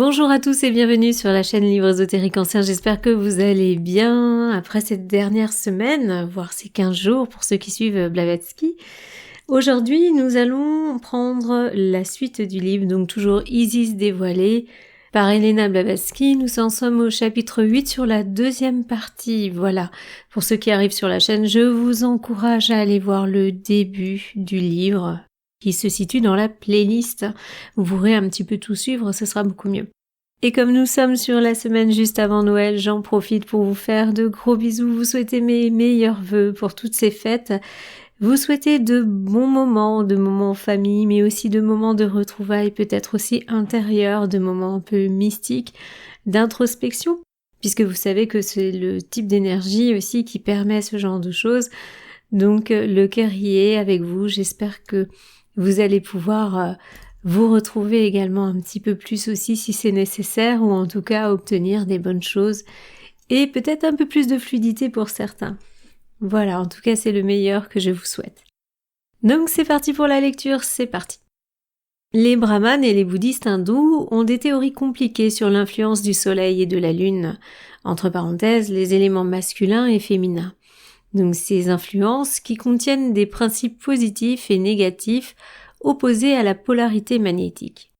Bonjour à tous et bienvenue sur la chaîne Livre Ésotérique Ancien, j'espère que vous allez bien après cette dernière semaine, voire ces 15 jours pour ceux qui suivent Blavatsky. Aujourd'hui, nous allons prendre la suite du livre, donc toujours Isis dévoilée, par Elena Blavatsky. Nous en sommes au chapitre 8 sur la deuxième partie. Voilà, pour ceux qui arrivent sur la chaîne, je vous encourage à aller voir le début du livre qui se situe dans la playlist. Vous pourrez un petit peu tout suivre, ce sera beaucoup mieux. Et comme nous sommes sur la semaine juste avant Noël, j'en profite pour vous faire de gros bisous, vous souhaiter mes meilleurs vœux pour toutes ces fêtes, vous souhaiter de bons moments, de moments en famille, mais aussi de moments de retrouvailles, peut-être aussi intérieurs, de moments un peu mystiques, d'introspection, puisque vous savez que c'est le type d'énergie aussi qui permet ce genre de choses. Donc le cœur y est avec vous, j'espère que vous allez pouvoir vous retrouver également un petit peu plus aussi si c'est nécessaire, ou en tout cas obtenir des bonnes choses et peut-être un peu plus de fluidité pour certains. Voilà, en tout cas c'est le meilleur que je vous souhaite. Donc c'est parti pour la lecture, c'est parti. Les brahmanes et les bouddhistes hindous ont des théories compliquées sur l'influence du soleil et de la lune, entre parenthèses les éléments masculins et féminins. Donc ces influences qui contiennent des principes positifs et négatifs opposés à la polarité magnétique.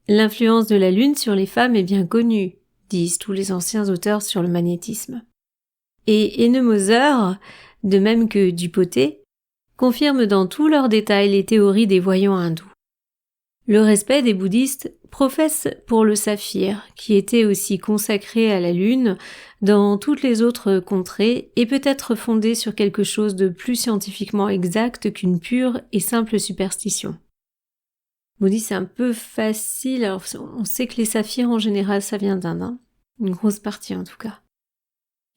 L'influence de la Lune sur les femmes est bien connue, disent tous les anciens auteurs sur le magnétisme. Et Ennemoser, de même que Dupotet, confirme dans tous leurs détails les théories des voyants hindous. Le respect des bouddhistes professe pour le saphir, qui était aussi consacré à la Lune dans toutes les autres contrées et peut être fondé sur quelque chose de plus scientifiquement exact qu'une pure et simple superstition. Bouddhiste, c'est un peu facile, alors on sait que les saphirs en général ça vient d'Inde, hein, une grosse partie en tout cas.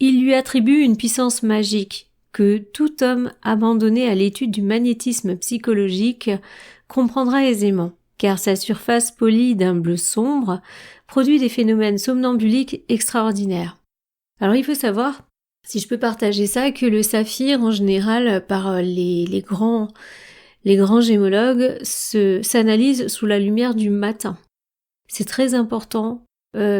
Il lui attribue une puissance magique que tout homme abandonné à l'étude du magnétisme psychologique comprendra aisément, car sa surface polie d'un bleu sombre produit des phénomènes somnambuliques extraordinaires. Alors il faut savoir, si je peux partager ça, que le saphir en général par les grands gémologues s'analyse sous la lumière du matin. C'est très important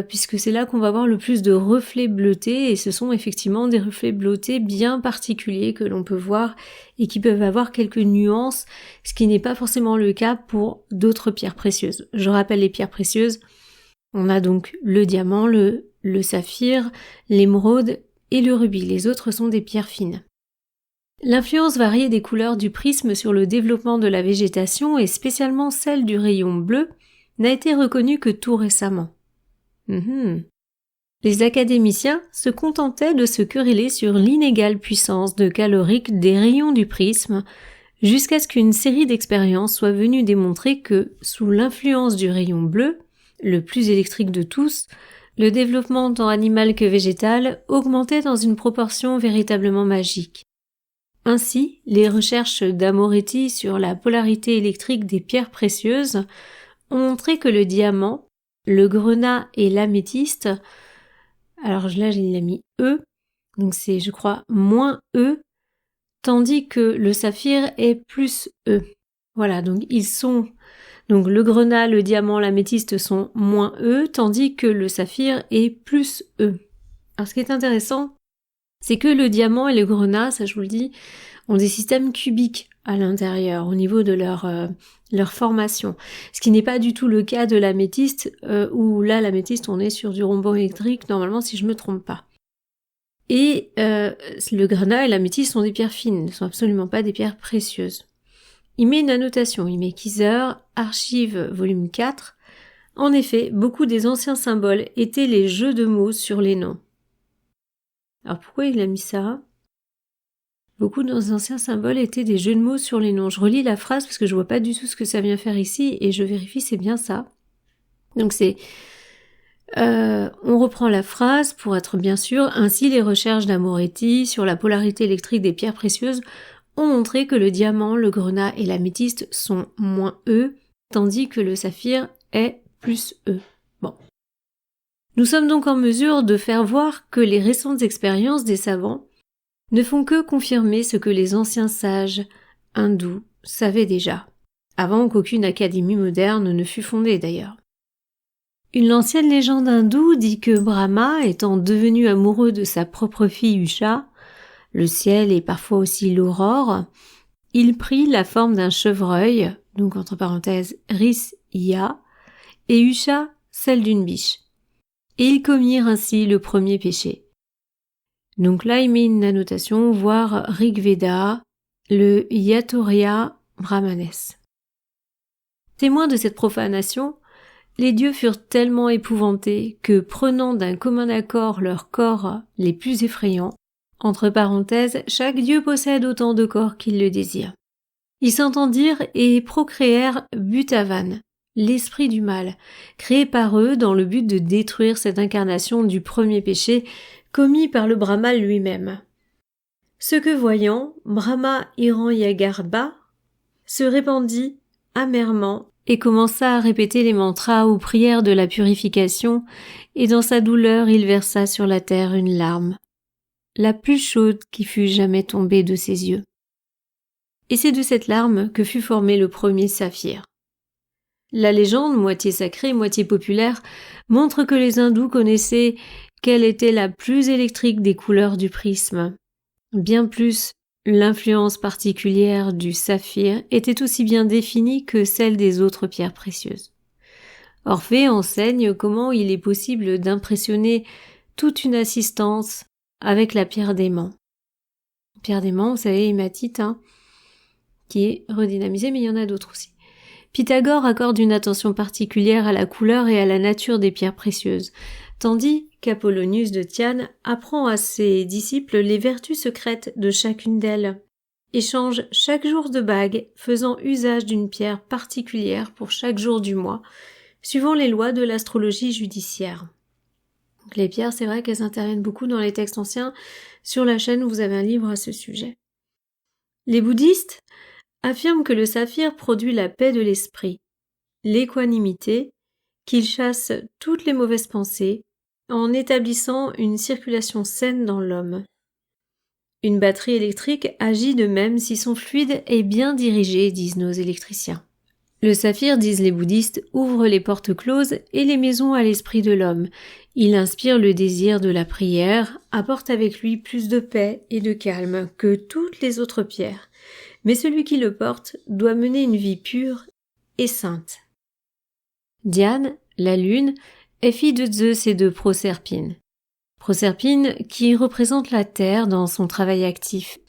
puisque c'est là qu'on va voir le plus de reflets bleutés, et ce sont effectivement des reflets bleutés bien particuliers que l'on peut voir et qui peuvent avoir quelques nuances, ce qui n'est pas forcément le cas pour d'autres pierres précieuses. Je rappelle les pierres précieuses, on a donc le diamant, le saphir, l'émeraude et le rubis, les autres sont des pierres fines. L'influence variée des couleurs du prisme sur le développement de la végétation, et spécialement celle du rayon bleu, n'a été reconnue que tout récemment. Les académiciens se contentaient de se quereller sur l'inégale puissance de calorique des rayons du prisme, jusqu'à ce qu'une série d'expériences soit venue démontrer que, sous l'influence du rayon bleu, le plus électrique de tous, le développement tant animal que végétal augmentait dans une proportion véritablement magique. Ainsi, les recherches d'Amoretti sur la polarité électrique des pierres précieuses ont montré que le diamant, le grenat et l'améthyste, alors là il a mis E, donc c'est je crois moins E, tandis que le saphir est plus E. Voilà, donc donc le grenat, le diamant, l'améthyste sont moins E, tandis que le saphir est plus E. Alors ce qui est intéressant, c'est que le diamant et le grenat, ça je vous le dis, ont des systèmes cubiques à l'intérieur, au niveau de leur formation. Ce qui n'est pas du tout le cas de l'améthyste, où là l'améthyste on est sur du rhomban électrique, normalement si je me trompe pas. Et le grenat et l'améthyste sont des pierres fines, ne sont absolument pas des pierres précieuses. Il met une annotation, il met Kieser, Archives, volume 4. En effet, beaucoup des anciens symboles étaient les jeux de mots sur les noms. Alors pourquoi il a mis ça ? Beaucoup de nos anciens symboles étaient des jeux de mots sur les noms. Je relis la phrase parce que je vois pas du tout ce que ça vient faire ici et je vérifie, c'est bien ça. Donc c'est... on reprend la phrase pour être bien sûr. Ainsi, les recherches d'Amoretti sur la polarité électrique des pierres précieuses ont montré que le diamant, le grenat et l'améthyste sont moins E, tandis que le saphir est plus E. Bon. Nous sommes donc en mesure de faire voir que les récentes expériences des savants ne font que confirmer ce que les anciens sages hindous savaient déjà, avant qu'aucune académie moderne ne fût fondée d'ailleurs. Une ancienne légende hindoue dit que Brahma, étant devenu amoureux de sa propre fille Usha, le ciel et parfois aussi l'aurore, il prit la forme d'un chevreuil, donc entre parenthèses Ris-Ya, et Usha celle d'une biche. Et ils commirent ainsi le premier péché. Donc là, il met une annotation, voir Rig-Veda, le Yatorya Brahmanes. Témoins de cette profanation, les dieux furent tellement épouvantés que, prenant d'un commun accord leurs corps les plus effrayants, entre parenthèses, chaque dieu possède autant de corps qu'il le désire. Ils s'entendirent et procréèrent Butavan, l'esprit du mal, créé par eux dans le but de détruire cette incarnation du premier péché commis par le Brahma lui-même. Ce que voyant, Brahma Hiranyagarbha se répandit amèrement et commença à répéter les mantras ou prières de la purification, et dans sa douleur il versa sur la terre une larme, la plus chaude qui fût jamais tombée de ses yeux. Et c'est de cette larme que fut formé le premier saphir. La légende, moitié sacrée, moitié populaire, montre que les hindous connaissaient quelle était la plus électrique des couleurs du prisme. Bien plus, l'influence particulière du saphir était aussi bien définie que celle des autres pierres précieuses. Orphée enseigne comment il est possible d'impressionner toute une assistance avec la pierre d'aimant. Pierre d'aimant, vous savez, hématite, qui est redynamisée, mais il y en a d'autres aussi. Pythagore accorde une attention particulière à la couleur et à la nature des pierres précieuses, tandis qu'Apollonius de Tyane apprend à ses disciples les vertus secrètes de chacune d'elles, et change chaque jour de bague, faisant usage d'une pierre particulière pour chaque jour du mois, suivant les lois de l'astrologie judiciaire. Donc les pierres, c'est vrai qu'elles interviennent beaucoup dans les textes anciens. Sur la chaîne, vous avez un livre à ce sujet. Les bouddhistes affirment que le saphir produit la paix de l'esprit, l'équanimité, qu'il chasse toutes les mauvaises pensées, en établissant une circulation saine dans l'homme. Une batterie électrique agit de même si son fluide est bien dirigé, disent nos électriciens. Le saphir, disent les bouddhistes, ouvre les portes closes et les maisons à l'esprit de l'homme. Il inspire le désir de la prière, apporte avec lui plus de paix et de calme que toutes les autres pierres. Mais celui qui le porte doit mener une vie pure et sainte. Diane, la lune, est fille de Zeus et de Proserpine. Proserpine qui représente la terre dans son travail actif.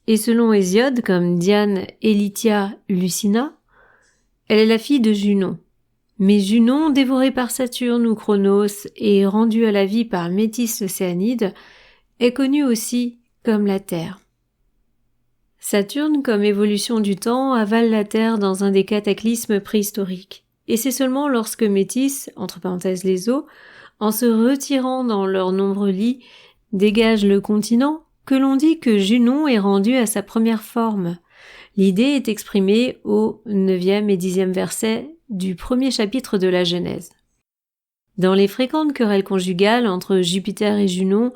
Et selon Hésiode, comme Diane Elitia Lucina, elle est la fille de Junon. Mais Junon, dévoré par Saturne ou Chronos et rendu à la vie par Métis le Céanide, est connue aussi comme la terre. Saturne, comme évolution du temps, avale la Terre dans un des cataclysmes préhistoriques. Et c'est seulement lorsque Métis, entre parenthèses les eaux, en se retirant dans leurs nombreux lits, dégage le continent, que l'on dit que Junon est rendu à sa première forme. L'idée est exprimée au 9e et 10e verset du premier chapitre de la Genèse. Dans les fréquentes querelles conjugales entre Jupiter et Junon,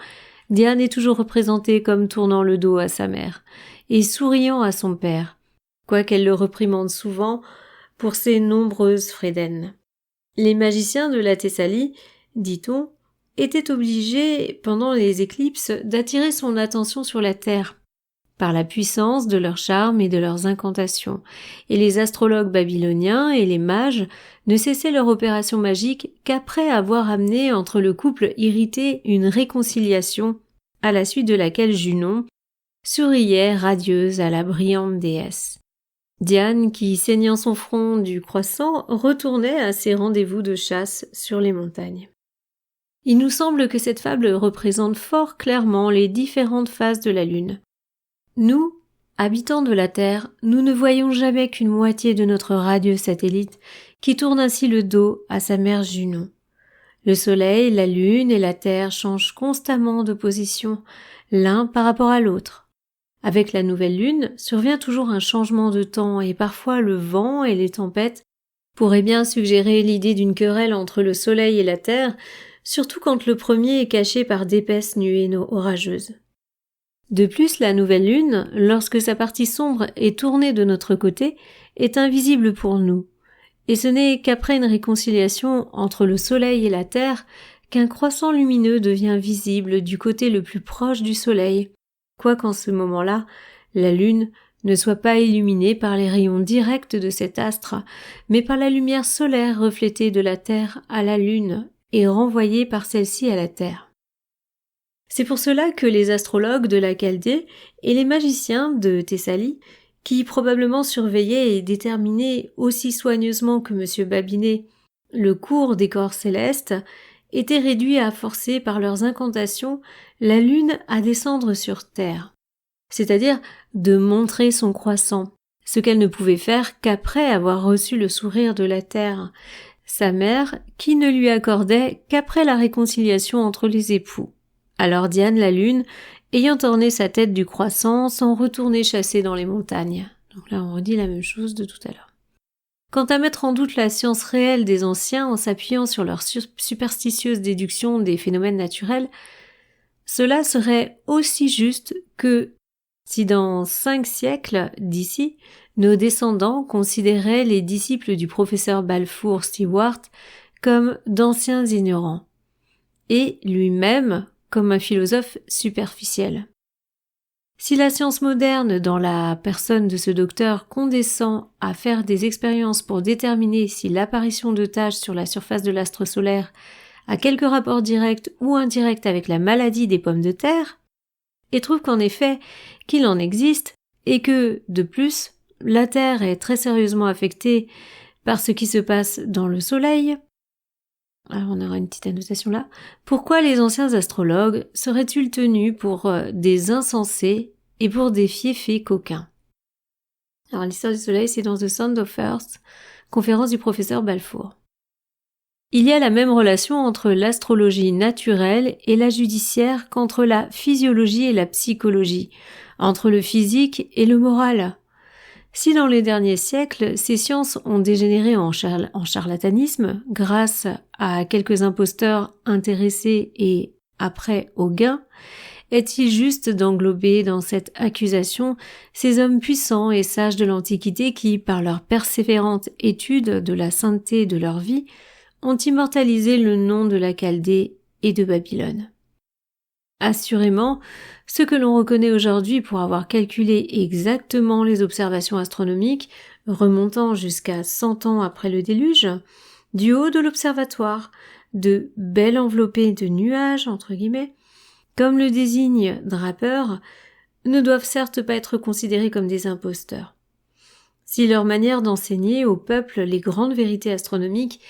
Diane est toujours représentée comme tournant le dos à sa mère et souriant à son père, quoiqu'elle le réprimande souvent pour ses nombreuses frédaines. Les magiciens de la Thessalie, dit-on, étaient obligés, pendant les éclipses, d'attirer son attention sur la terre, par la puissance de leurs charmes et de leurs incantations, et les astrologues babyloniens et les mages ne cessaient leur opération magique qu'après avoir amené entre le couple irrité une réconciliation, à la suite de laquelle Junon souriait radieuse à la brillante déesse. Diane, qui saignant son front du croissant, retournait à ses rendez-vous de chasse sur les montagnes. Il nous semble que cette fable représente fort clairement les différentes phases de la Lune. Nous, habitants de la Terre, nous ne voyons jamais qu'une moitié de notre radieux satellite qui tourne ainsi le dos à sa mère Junon. Le Soleil, la Lune et la Terre changent constamment de position, l'un par rapport à l'autre. Avec la nouvelle Lune survient toujours un changement de temps et parfois le vent et les tempêtes pourraient bien suggérer l'idée d'une querelle entre le Soleil et la Terre, surtout quand le premier est caché par d'épaisses nuées orageuses. De plus, la nouvelle Lune, lorsque sa partie sombre est tournée de notre côté, est invisible pour nous, et ce n'est qu'après une réconciliation entre le Soleil et la Terre qu'un croissant lumineux devient visible du côté le plus proche du Soleil, quoiqu'en ce moment-là, la Lune ne soit pas illuminée par les rayons directs de cet astre, mais par la lumière solaire reflétée de la Terre à la Lune et renvoyée par celle-ci à la Terre. C'est pour cela que les astrologues de la Chaldée et les magiciens de Thessalie, qui probablement surveillaient et déterminaient aussi soigneusement que M. Babinet le cours des corps célestes, étaient réduits à forcer par leurs incantations la Lune à descendre sur Terre, c'est-à-dire de montrer son croissant, ce qu'elle ne pouvait faire qu'après avoir reçu le sourire de la Terre, sa mère qui ne lui accordait qu'après la réconciliation entre les époux. Alors Diane la Lune, ayant orné sa tête du croissant, s'en retournait chasser dans les montagnes. Donc là on redit la même chose de tout à l'heure. Quant à mettre en doute la science réelle des anciens en s'appuyant sur leur superstitieuse déduction des phénomènes naturels, cela serait aussi juste que si dans 5 siècles d'ici, nos descendants considéraient les disciples du professeur Balfour Stewart comme d'anciens ignorants, et lui-même comme un philosophe superficiel. Si la science moderne, dans la personne de ce docteur, condescend à faire des expériences pour déterminer si l'apparition de taches sur la surface de l'astre solaire a quelque rapport direct ou indirect avec la maladie des pommes de terre, et trouve qu'en effet qu'il en existe, et que, de plus, la Terre est très sérieusement affectée par ce qui se passe dans le Soleil, alors on aura une petite annotation là. Pourquoi les anciens astrologues seraient-ils tenus pour des insensés et pour des fiefés coquins? Alors l'histoire du Soleil, c'est dans The Sound of Earth, conférence du professeur Balfour. Il y a la même relation entre l'astrologie naturelle et la judiciaire qu'entre la physiologie et la psychologie, entre le physique et le moral. Si dans les derniers siècles, ces sciences ont dégénéré en charlatanisme grâce à quelques imposteurs intéressés et après au gain, est-il juste d'englober dans cette accusation ces hommes puissants et sages de l'Antiquité qui, par leur persévérante étude de la sainteté de leur vie, ont immortalisé le nom de la Chaldée et de Babylone? Assurément, ce que l'on reconnaît aujourd'hui pour avoir calculé exactement les observations astronomiques remontant jusqu'à 100 ans après le déluge, du haut de l'observatoire, de belles enveloppées de nuages, entre guillemets, comme le désigne Draper, ne doivent certes pas être considérés comme des imposteurs. Si leur manière d'enseigner au peuple les grandes vérités astronomiques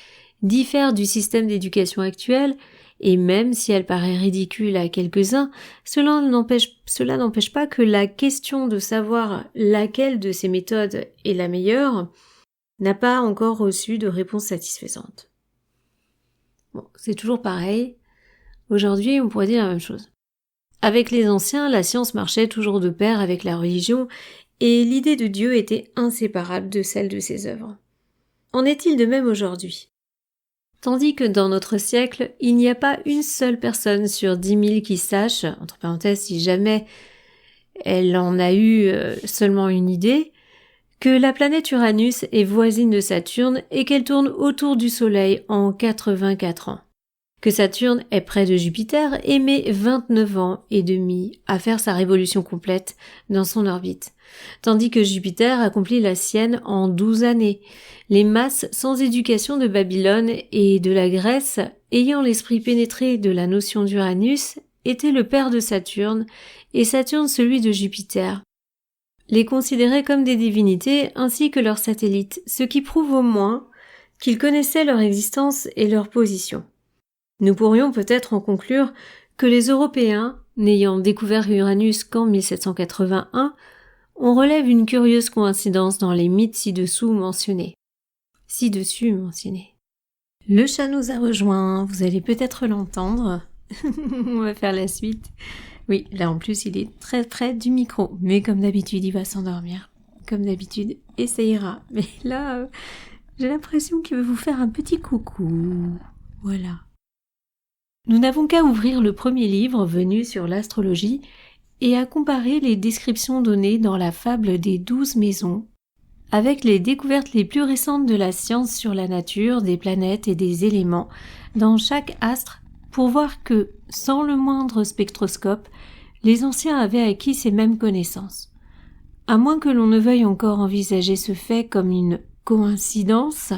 diffère du système d'éducation actuel, et même si elle paraît ridicule à quelques-uns, cela n'empêche pas que la question de savoir laquelle de ces méthodes est la meilleure n'a pas encore reçu de réponse satisfaisante. Bon, c'est toujours pareil. Aujourd'hui, on pourrait dire la même chose. Avec les anciens, la science marchait toujours de pair avec la religion, et l'idée de Dieu était inséparable de celle de ses œuvres. En est-il de même aujourd'hui? Tandis que dans notre siècle, il n'y a pas une seule personne sur 10 000 qui sache, entre parenthèses si jamais elle en a eu seulement une idée, que la planète Uranus est voisine de Saturne et qu'elle tourne autour du Soleil en 84 ans. Que Saturne est près de Jupiter et met 29 ans et demi à faire sa révolution complète dans son orbite, tandis que Jupiter accomplit la sienne en 12 années. Les masses sans éducation de Babylone et de la Grèce, ayant l'esprit pénétré de la notion d'Uranus, étaient le père de Saturne, et Saturne celui de Jupiter. Les considéraient comme des divinités ainsi que leurs satellites, ce qui prouve au moins qu'ils connaissaient leur existence et leur position. Nous pourrions peut-être en conclure que les Européens, n'ayant découvert Uranus qu'en 1781, on relève une curieuse coïncidence dans les mythes ci-dessus mentionnés. Le chat nous a rejoints, vous allez peut-être l'entendre. On va faire la suite. Oui, là en plus il est très près du micro, mais comme d'habitude il va s'endormir. Comme d'habitude, et ça ira. Mais là, j'ai l'impression qu'il veut vous faire un petit coucou. Voilà. Nous n'avons qu'à ouvrir le premier livre venu sur l'astrologie et à comparer les descriptions données dans la fable des 12 maisons avec les découvertes les plus récentes de la science sur la nature, des planètes et des éléments dans chaque astre pour voir que, sans le moindre spectroscope, les anciens avaient acquis ces mêmes connaissances. À moins que l'on ne veuille encore envisager ce fait comme une coïncidence,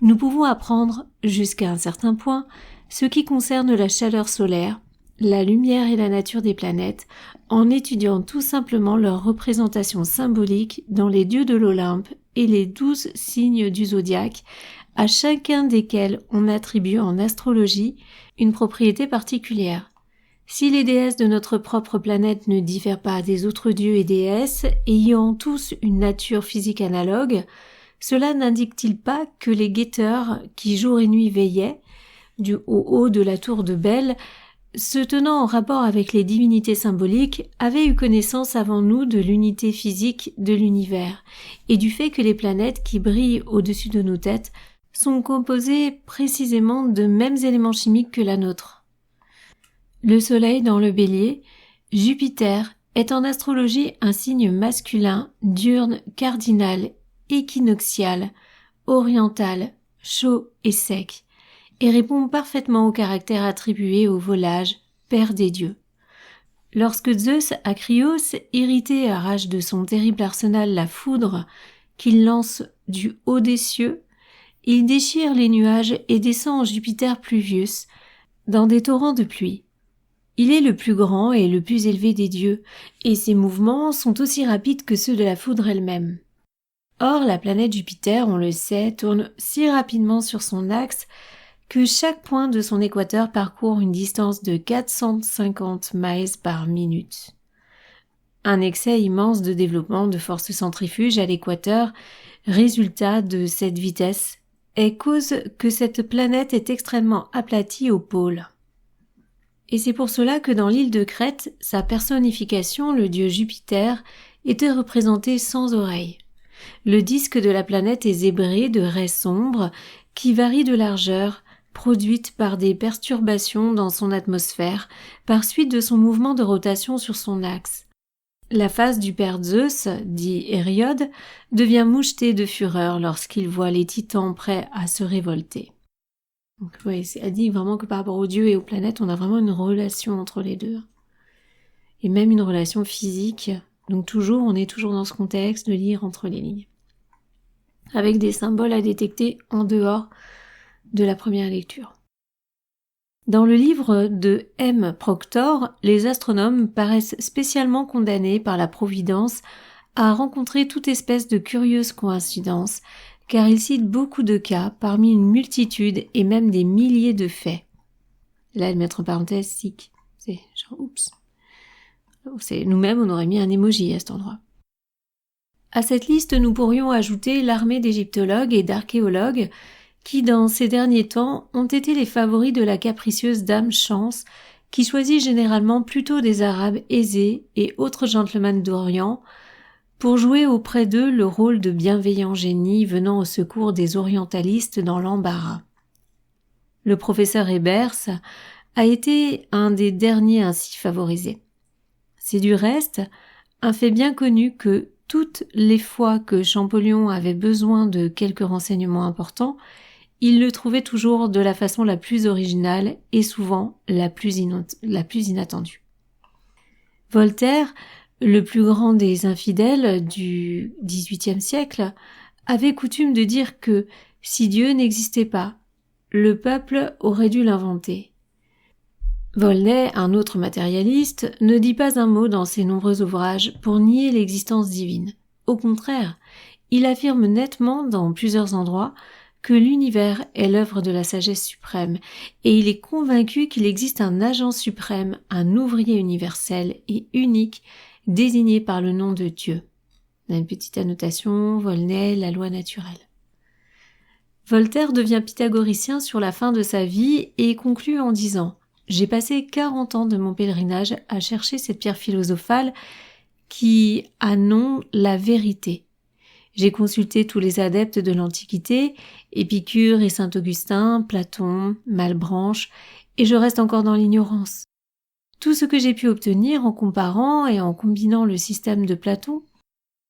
nous pouvons apprendre, jusqu'à un certain point, ce qui concerne la chaleur solaire, la lumière et la nature des planètes, en étudiant tout simplement leur représentation symbolique dans les dieux de l'Olympe et les 12 signes du zodiaque, à chacun desquels on attribue en astrologie une propriété particulière. Si les déesses de notre propre planète ne diffèrent pas des autres dieux et déesses, ayant tous une nature physique analogue, cela n'indique-t-il pas que les guetteurs qui jour et nuit veillaient, au haut de la tour de Bel, se tenant en rapport avec les divinités symboliques, avaient eu connaissance avant nous de l'unité physique de l'univers, et du fait que les planètes qui brillent au-dessus de nos têtes sont composées précisément de mêmes éléments chimiques que la nôtre. Le Soleil dans le Bélier, Jupiter, est en astrologie un signe masculin, diurne, cardinal, équinoxial, oriental, chaud et sec, et répond parfaitement au caractère attribué au volage, père des dieux. Lorsque Zeus Acrios, irrité arrache de son terrible arsenal la foudre qu'il lance du haut des cieux, il déchire les nuages et descend en Jupiter Pluvius, dans des torrents de pluie. Il est le plus grand et le plus élevé des dieux, et ses mouvements sont aussi rapides que ceux de la foudre elle-même. Or, la planète Jupiter, on le sait, tourne si rapidement sur son axe que chaque point de son équateur parcourt une distance de 450 miles par minute. Un excès immense de développement de forces centrifuges à l'équateur, résultat de cette vitesse, est cause que cette planète est extrêmement aplatie au pôle. Et c'est pour cela que dans l'île de Crète, sa personnification, le dieu Jupiter, était représenté sans oreilles. Le disque de la planète est zébré de raies sombres qui varient de largeur, produites par des perturbations dans son atmosphère, par suite de son mouvement de rotation sur son axe. La face du père Zeus, dit Héréode, devient mouchetée de fureur lorsqu'il voit les titans prêts à se révolter. Donc, elle dit vraiment que par rapport aux dieux et aux planètes, on a vraiment une relation entre les deux. Et même une relation physique. Donc on est toujours dans ce contexte de lire entre les lignes. Avec des symboles à détecter en dehors de la première lecture. Dans le livre de M. Proctor, les astronomes paraissent spécialement condamnés par la Providence à rencontrer toute espèce de curieuse coïncidence, car il cite beaucoup de cas parmi une multitude et même des milliers de faits. Là, elle met entre parenthèses sick. C'est genre, oups. Nous-mêmes, on aurait mis un emoji à cet endroit. À cette liste, nous pourrions ajouter l'armée d'égyptologues et d'archéologues qui, dans ces derniers temps, ont été les favoris de la capricieuse dame Chance, qui choisit généralement plutôt des Arabes aisés et autres gentlemen d'Orient, pour jouer auprès d'eux le rôle de bienveillants génies venant au secours des orientalistes dans l'embarras. Le professeur Ebers a été un des derniers ainsi favorisés. C'est du reste un fait bien connu que toutes les fois que Champollion avait besoin de quelques renseignements importants, il le trouvait toujours de la façon la plus originale et souvent la plus inattendue. Voltaire, le plus grand des infidèles du XVIIIe siècle, avait coutume de dire que si Dieu n'existait pas, le peuple aurait dû l'inventer. Volney, un autre matérialiste, ne dit pas un mot dans ses nombreux ouvrages pour nier l'existence divine. Au contraire, il affirme nettement dans plusieurs endroits que l'univers est l'œuvre de la sagesse suprême, et il est convaincu qu'il existe un agent suprême, un ouvrier universel et unique, désigné par le nom de Dieu. On a une petite annotation, Volney, la loi naturelle. Voltaire devient pythagoricien sur la fin de sa vie et conclut en disant « J'ai passé 40 ans de mon pèlerinage à chercher cette pierre philosophale qui a nom la vérité. J'ai consulté tous les adeptes de l'Antiquité, Épicure et Saint-Augustin, Platon, Malebranche, et je reste encore dans l'ignorance. Tout ce que j'ai pu obtenir en comparant et en combinant le système de Platon,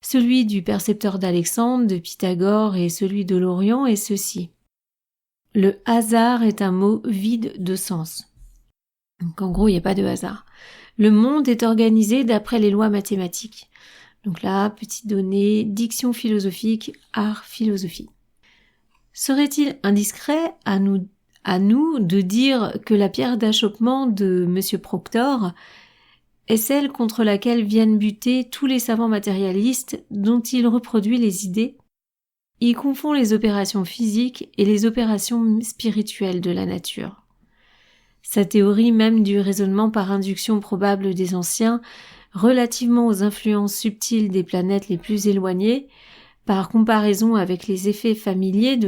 celui du percepteur d'Alexandre, de Pythagore et celui de l'Orient est ceci. Le hasard est un mot vide de sens. Donc en gros, il n'y a pas de hasard. Le monde est organisé d'après les lois mathématiques. Donc là, petite donnée, diction philosophique, art, philosophie. Serait-il indiscret à nous de dire que la pierre d'achoppement de M. Proctor est celle contre laquelle viennent buter tous les savants matérialistes dont il reproduit les idées? Il confond les opérations physiques et les opérations spirituelles de la nature. Sa théorie même du raisonnement par induction probable des anciens, relativement aux influences subtiles des planètes les plus éloignées, par comparaison avec les effets familiers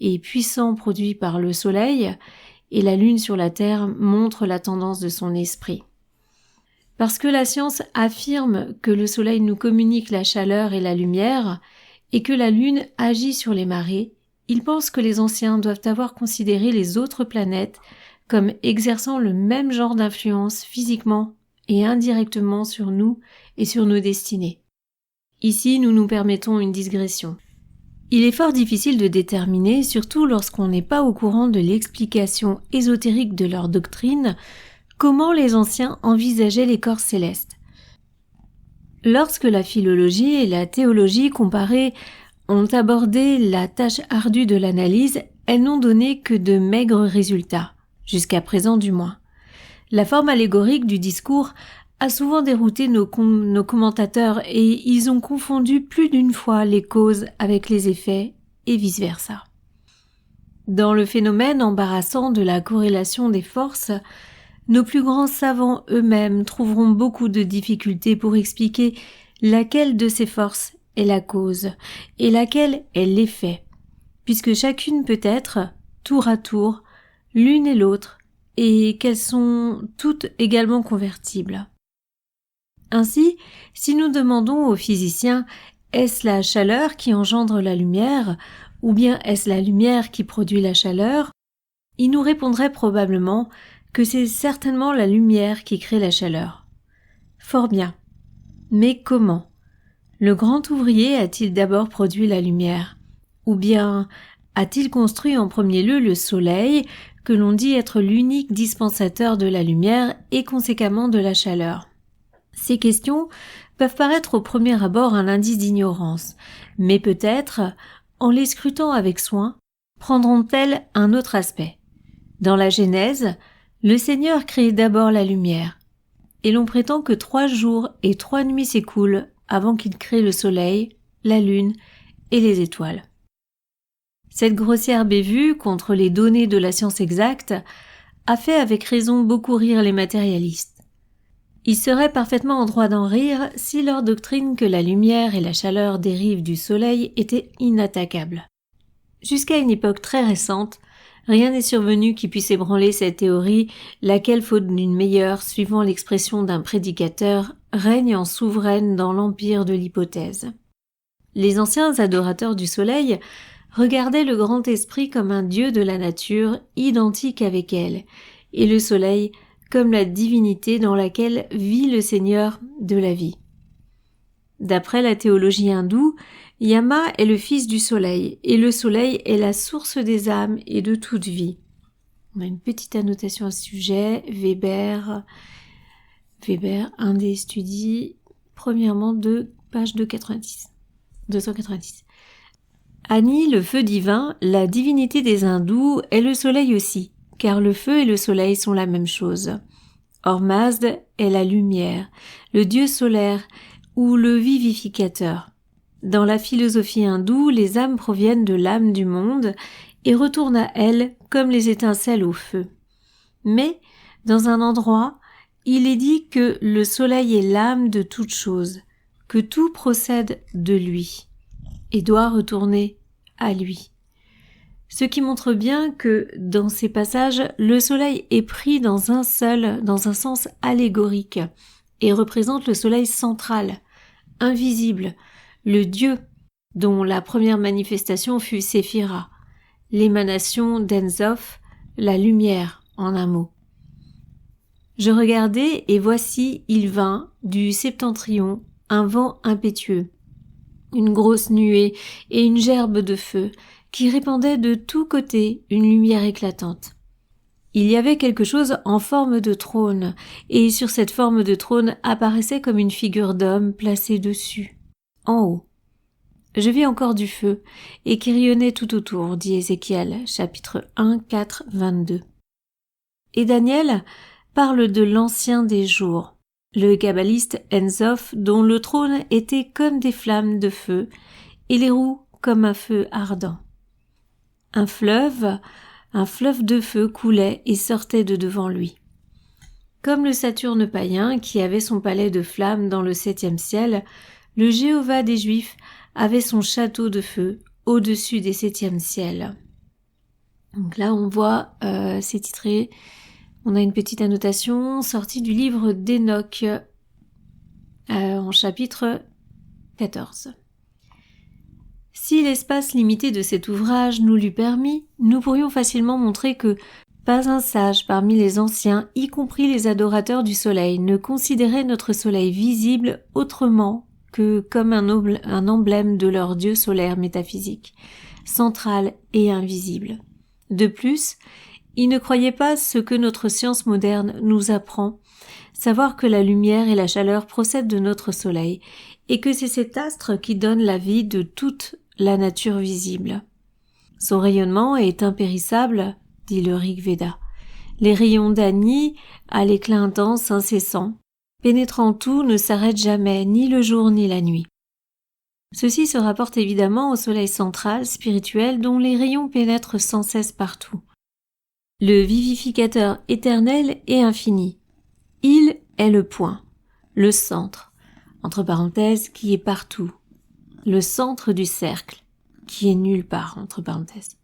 et puissants produits par le Soleil et la Lune sur la Terre, montre la tendance de son esprit. Parce que la science affirme que le Soleil nous communique la chaleur et la lumière, et que la Lune agit sur les marées, il pense que les anciens doivent avoir considéré les autres planètes comme exerçant le même genre d'influence physiquement et indirectement sur nous et sur nos destinées. Ici, nous nous permettons une digression. Il est fort difficile de déterminer, surtout lorsqu'on n'est pas au courant de l'explication ésotérique de leur doctrine, comment les anciens envisageaient les corps célestes. Lorsque la philologie et la théologie comparées ont abordé la tâche ardue de l'analyse, elles n'ont donné que de maigres résultats, jusqu'à présent du moins. La forme allégorique du discours a souvent dérouté nos commentateurs et ils ont confondu plus d'une fois les causes avec les effets et vice-versa. Dans le phénomène embarrassant de la corrélation des forces, nos plus grands savants eux-mêmes trouveront beaucoup de difficultés pour expliquer laquelle de ces forces est la cause et laquelle est l'effet, puisque chacune peut être, tour à tour, l'une et l'autre, et qu'elles sont toutes également convertibles. Ainsi, si nous demandons aux physiciens « est-ce la chaleur qui engendre la lumière ou bien est-ce la lumière qui produit la chaleur ?» ils nous répondraient probablement que c'est certainement la lumière qui crée la chaleur. Fort bien. Mais comment? Le grand ouvrier a-t-il d'abord produit la lumière? Ou bien a-t-il construit en premier lieu le soleil, que l'on dit être l'unique dispensateur de la lumière et conséquemment de la chaleur? Ces questions peuvent paraître au premier abord un indice d'ignorance, mais peut-être, en les scrutant avec soin, prendront-elles un autre aspect. Dans la Genèse, le Seigneur crée d'abord la lumière, et l'on prétend que 3 jours et 3 nuits s'écoulent avant qu'il crée le soleil, la lune et les étoiles. Cette grossière bévue contre les données de la science exacte a fait avec raison beaucoup rire les matérialistes. Ils seraient parfaitement en droit d'en rire si leur doctrine que la lumière et la chaleur dérivent du soleil était inattaquable. Jusqu'à une époque très récente, rien n'est survenu qui puisse ébranler cette théorie, laquelle, faute d'une meilleure, suivant l'expression d'un prédicateur, règne en souveraine dans l'empire de l'hypothèse. Les anciens adorateurs du soleil regardaient le grand esprit comme un dieu de la nature, identique avec elle, et le soleil comme la divinité dans laquelle vit le Seigneur de la vie. D'après la théologie hindoue, Yama est le fils du soleil, et le soleil est la source des âmes et de toute vie. On a une petite annotation à ce sujet, Weber, un des studis, premièrement de page 290. Ani, le feu divin, la divinité des hindous, est le soleil aussi, car le feu et le soleil sont la même chose. Ormazd est la lumière, le dieu solaire ou le vivificateur. Dans la philosophie hindoue, les âmes proviennent de l'âme du monde et retournent à elle comme les étincelles au feu. Mais, dans un endroit, il est dit que le soleil est l'âme de toute chose, que tout procède de lui et doit retourner à lui. Ce qui montre bien que, dans ces passages, le soleil est pris dans un sens allégorique, et représente le soleil central, invisible, le Dieu, dont la première manifestation fut Séphira, l'émanation d'Ensof, la lumière, en un mot. Je regardai, et voici, il vint, du septentrion, un vent impétueux, une grosse nuée et une gerbe de feu qui répandait de tous côtés une lumière éclatante. Il y avait quelque chose en forme de trône, et sur cette forme de trône apparaissait comme une figure d'homme placée dessus, en haut. Je vis encore du feu, et qui rayonnait tout autour, dit Ézéchiel, chapitre 1, 4, 22. Et Daniel parle de l'ancien des jours, le kabbaliste Enzof, dont le trône était comme des flammes de feu, et les roues comme un feu ardent. Un fleuve de feu coulait et sortait de devant lui. Comme le Saturne païen, qui avait son palais de flammes dans le 7e ciel, le Jéhovah des Juifs avait son château de feu au-dessus des 7e ciels. Donc là, on voit, c'est titré, on a une petite annotation sortie du livre d'Enoch, en chapitre 14. Si l'espace limité de cet ouvrage nous l'eût permis, nous pourrions facilement montrer que pas un sage parmi les anciens, y compris les adorateurs du soleil, ne considérait notre soleil visible autrement que comme un emblème de leur dieu solaire métaphysique, central et invisible. De plus, ils ne croyaient pas ce que notre science moderne nous apprend, savoir que la lumière et la chaleur procèdent de notre soleil, et que c'est cet astre qui donne la vie de toute la nature visible. Son rayonnement est impérissable, dit le Rig Veda. Les rayons d'Agni, à l'éclat intense incessant, pénétrant tout, ne s'arrêtent jamais, ni le jour ni la nuit. Ceci se rapporte évidemment au soleil central, spirituel, dont les rayons pénètrent sans cesse partout. Le vivificateur éternel et infini. Il est le point, le centre, entre parenthèses, qui est partout. Le centre du cercle, qui est nulle part, entre parenthèses.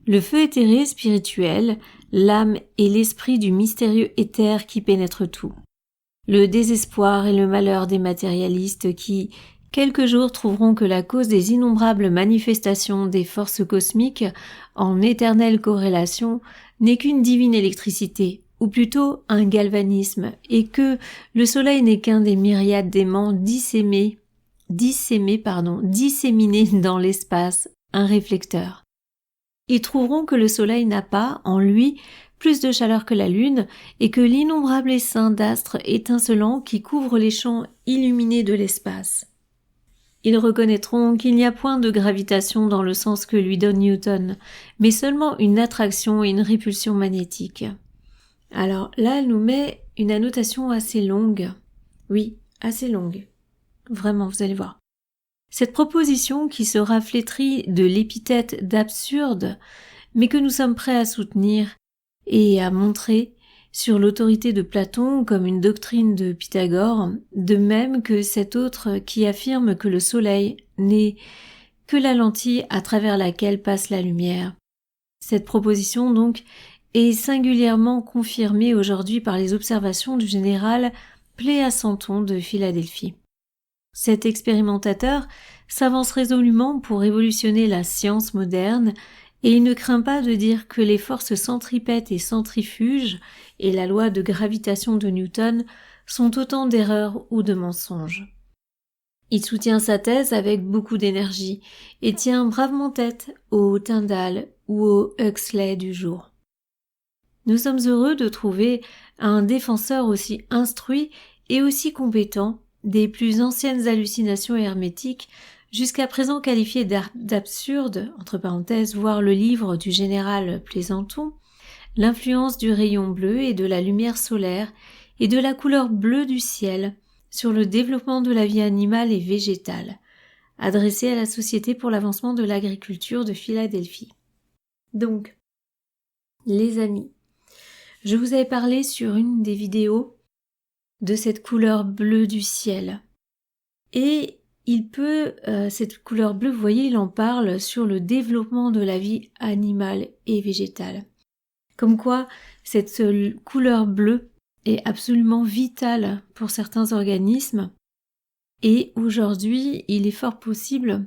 Le feu éthéré spirituel, l'âme et l'esprit du mystérieux éther qui pénètre tout. Le désespoir et le malheur des matérialistes qui, quelques jours, trouveront que la cause des innombrables manifestations des forces cosmiques en éternelle corrélation n'est qu'une divine électricité, ou plutôt un galvanisme, et que le soleil n'est qu'un des myriades d'aimants disséminés dans l'espace, un réflecteur. Ils trouveront que le soleil n'a pas, en lui, plus de chaleur que la lune, et que l'innombrable essaim d'astres étincelants qui couvrent les champs illuminés de l'espace. Ils reconnaîtront qu'il n'y a point de gravitation dans le sens que lui donne Newton, mais seulement une attraction et une répulsion magnétique. Alors là, elle nous met une annotation assez longue. Oui, assez longue. Vraiment, vous allez voir. Cette proposition qui sera flétrie de l'épithète d'absurde, mais que nous sommes prêts à soutenir et à montrer sur l'autorité de Platon comme une doctrine de Pythagore, de même que cette autre qui affirme que le soleil n'est que la lentille à travers laquelle passe la lumière. Cette proposition, donc, est singulièrement confirmée aujourd'hui par les observations du général Pléacenton de Philadelphie. Cet expérimentateur s'avance résolument pour révolutionner la science moderne et il ne craint pas de dire que les forces centripètes et centrifuges et la loi de gravitation de Newton sont autant d'erreurs ou de mensonges. Il soutient sa thèse avec beaucoup d'énergie et tient bravement tête au Tyndall ou au Huxley du jour. Nous sommes heureux de trouver un défenseur aussi instruit et aussi compétent des plus anciennes hallucinations hermétiques, jusqu'à présent qualifiées d'absurdes, entre parenthèses, voir le livre du général Pléacenton, l'influence du rayon bleu et de la lumière solaire et de la couleur bleue du ciel sur le développement de la vie animale et végétale, adressé à la Société pour l'avancement de l'agriculture de Philadelphie. Donc, les amis, je vous avais parlé sur une des vidéos de cette couleur bleue du ciel. Et cette couleur bleue, vous voyez, il en parle sur le développement de la vie animale et végétale. Comme quoi, cette couleur bleue est absolument vitale pour certains organismes. Et aujourd'hui, il est fort possible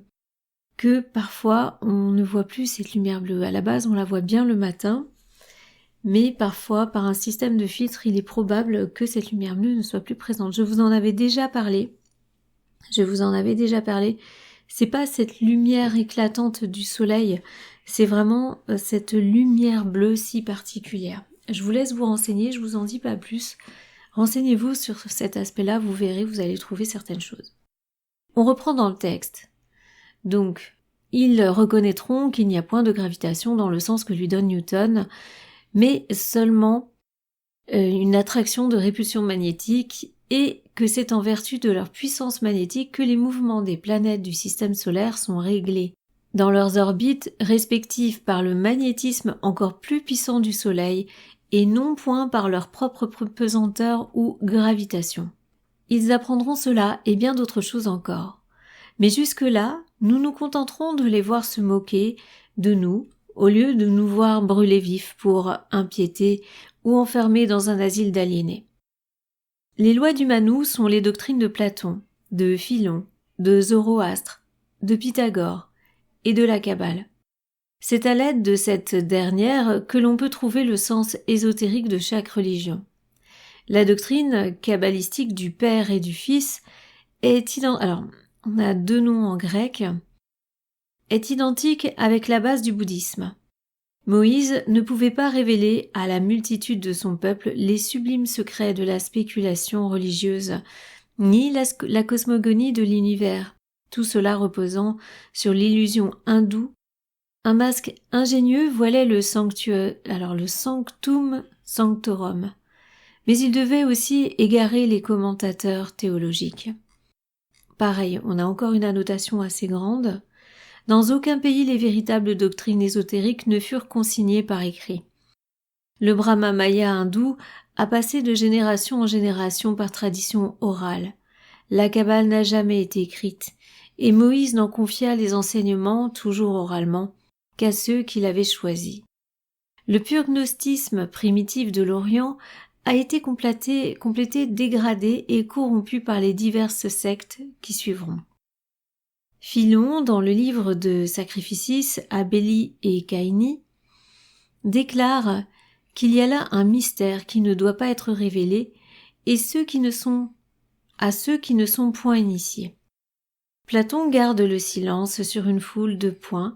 que parfois on ne voit plus cette lumière bleue. À la base, on la voit bien le matin, mais parfois, par un système de filtre, il est probable que cette lumière bleue ne soit plus présente. Je vous en avais déjà parlé c'est pas cette lumière éclatante du soleil, c'est vraiment cette lumière bleue si particulière. Je vous laisse vous renseigner, je vous en dis pas plus. Renseignez-vous sur cet aspect-là, vous verrez, vous allez trouver certaines choses. On reprend dans le texte. Donc, ils reconnaîtront qu'il n'y a point de gravitation dans le sens que lui donne Newton, mais seulement une attraction de répulsion magnétique et que c'est en vertu de leur puissance magnétique que les mouvements des planètes du système solaire sont réglés dans leurs orbites respectives par le magnétisme encore plus puissant du Soleil et non point par leur propre pesanteur ou gravitation. Ils apprendront cela et bien d'autres choses encore. Mais jusque-là, nous nous contenterons de les voir se moquer de nous, au lieu de nous voir brûler vifs pour impiéter ou enfermés dans un asile d'aliénés. Les lois du Manu sont les doctrines de Platon, de Philon, de Zoroastre, de Pythagore et de la Kabbale. C'est à l'aide de cette dernière que l'on peut trouver le sens ésotérique de chaque religion. La doctrine kabbalistique du Père et du Fils alors, on a deux noms en grec, est identique avec la base du bouddhisme. Moïse ne pouvait pas révéler à la multitude de son peuple les sublimes secrets de la spéculation religieuse, ni la cosmogonie de l'univers, tout cela reposant sur l'illusion hindoue. Un masque ingénieux voilait le sanctum sanctorum, mais il devait aussi égarer les commentateurs théologiques. Pareil, on a encore une annotation assez grande. Dans aucun pays les véritables doctrines ésotériques ne furent consignées par écrit. Le Brahma Maya hindou a passé de génération en génération par tradition orale. La Kabbale n'a jamais été écrite, et Moïse n'en confia les enseignements, toujours oralement, qu'à ceux qu'il avait choisis. Le pur gnostisme primitif de l'Orient a été complété, dégradé et corrompu par les diverses sectes qui suivront. Philon, dans le livre de Sacrificis, Abélie et Caïni, déclare qu'il y a là un mystère qui ne doit pas être révélé et à ceux qui ne sont point initiés. Platon garde le silence sur une foule de points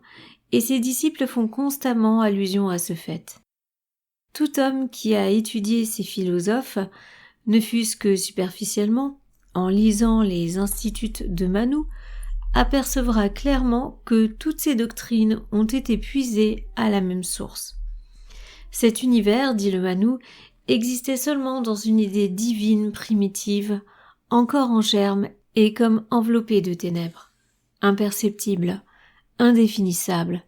et ses disciples font constamment allusion à ce fait. Tout homme qui a étudié ces philosophes, ne fût-ce que superficiellement, en lisant les instituts de Manu, apercevra clairement que toutes ces doctrines ont été puisées à la même source. Cet univers, dit le Manu, existait seulement dans une idée divine primitive, encore en germe et comme enveloppé de ténèbres, imperceptible, indéfinissable,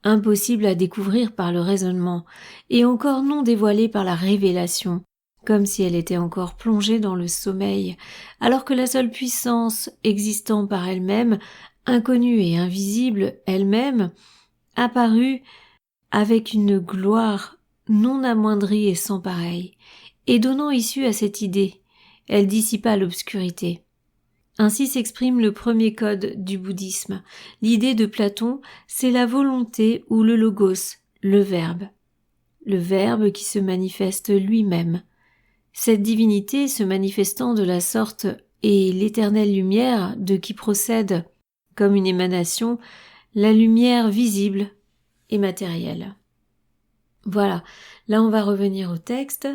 impossible à découvrir par le raisonnement et encore non dévoilé par la révélation, comme si elle était encore plongée dans le sommeil, alors que la seule puissance existant par elle-même, inconnue et invisible elle-même, apparut avec une gloire non amoindrie et sans pareille, et donnant issue à cette idée, elle dissipa l'obscurité. Ainsi s'exprime le premier code du bouddhisme. L'idée de Platon, c'est la volonté ou le logos, le verbe qui se manifeste lui-même. Cette divinité se manifestant de la sorte est l'éternelle lumière de qui procède, comme une émanation, la lumière visible et matérielle. Voilà, là on va revenir au texte.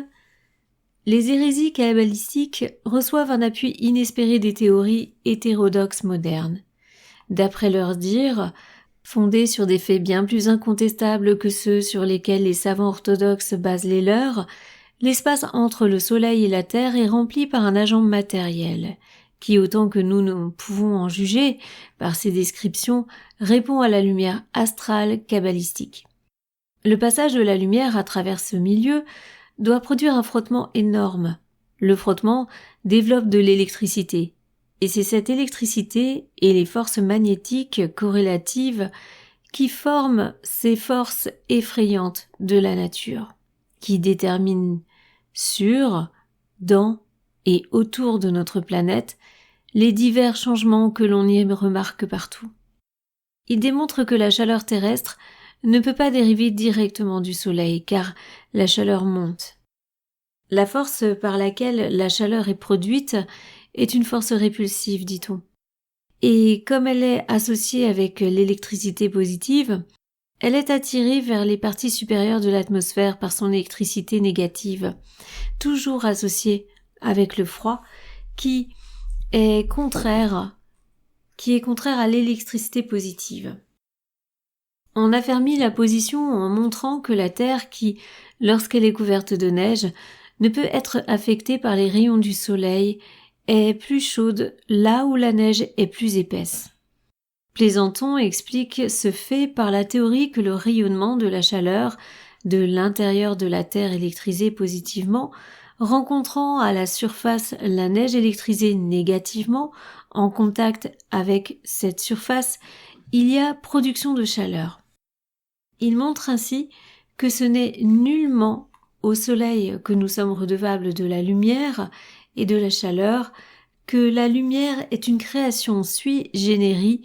Les hérésies kabbalistiques reçoivent un appui inespéré des théories hétérodoxes modernes. D'après leur dire, fondées sur des faits bien plus incontestables que ceux sur lesquels les savants orthodoxes basent les leurs, l'espace entre le Soleil et la Terre est rempli par un agent matériel, qui, autant que nous pouvons en juger par ses descriptions, répond à la lumière astrale kabbalistique. Le passage de la lumière à travers ce milieu doit produire un frottement énorme. Le frottement développe de l'électricité, et c'est cette électricité et les forces magnétiques corrélatives qui forment ces forces effrayantes de la nature, qui déterminent sur, dans et autour de notre planète les divers changements que l'on y remarque partout. Il démontre que la chaleur terrestre ne peut pas dériver directement du Soleil, car la chaleur monte. La force par laquelle la chaleur est produite est une force répulsive, dit-on. et comme elle est associée avec l'électricité positive, elle est attirée vers les parties supérieures de l'atmosphère par son électricité négative, toujours associée avec le froid, qui est contraire à l'électricité positive. On affermit la position en montrant que la Terre qui, lorsqu'elle est couverte de neige, ne peut être affectée par les rayons du soleil, est plus chaude là où la neige est plus épaisse. Plaisanton explique ce fait par la théorie que le rayonnement de la chaleur de l'intérieur de la Terre électrisée positivement, rencontrant à la surface la neige électrisée négativement, en contact avec cette surface, il y a production de chaleur. Il montre ainsi que ce n'est nullement au soleil que nous sommes redevables de la lumière et de la chaleur, que la lumière est une création sui generis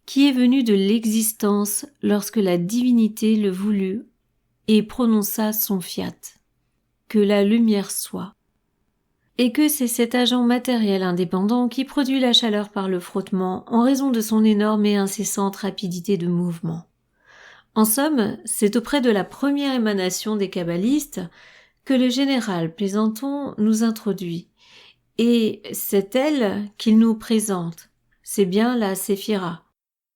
qui est venue de l'existence lorsque la divinité le voulut et prononça son fiat, que la lumière soit, et que c'est cet agent matériel indépendant qui produit la chaleur par le frottement en raison de son énorme et incessante rapidité de mouvement. En somme, c'est auprès de la première émanation des kabbalistes que le général Plaisanton nous introduit, et c'est elle qu'il nous présente, c'est bien la séphira,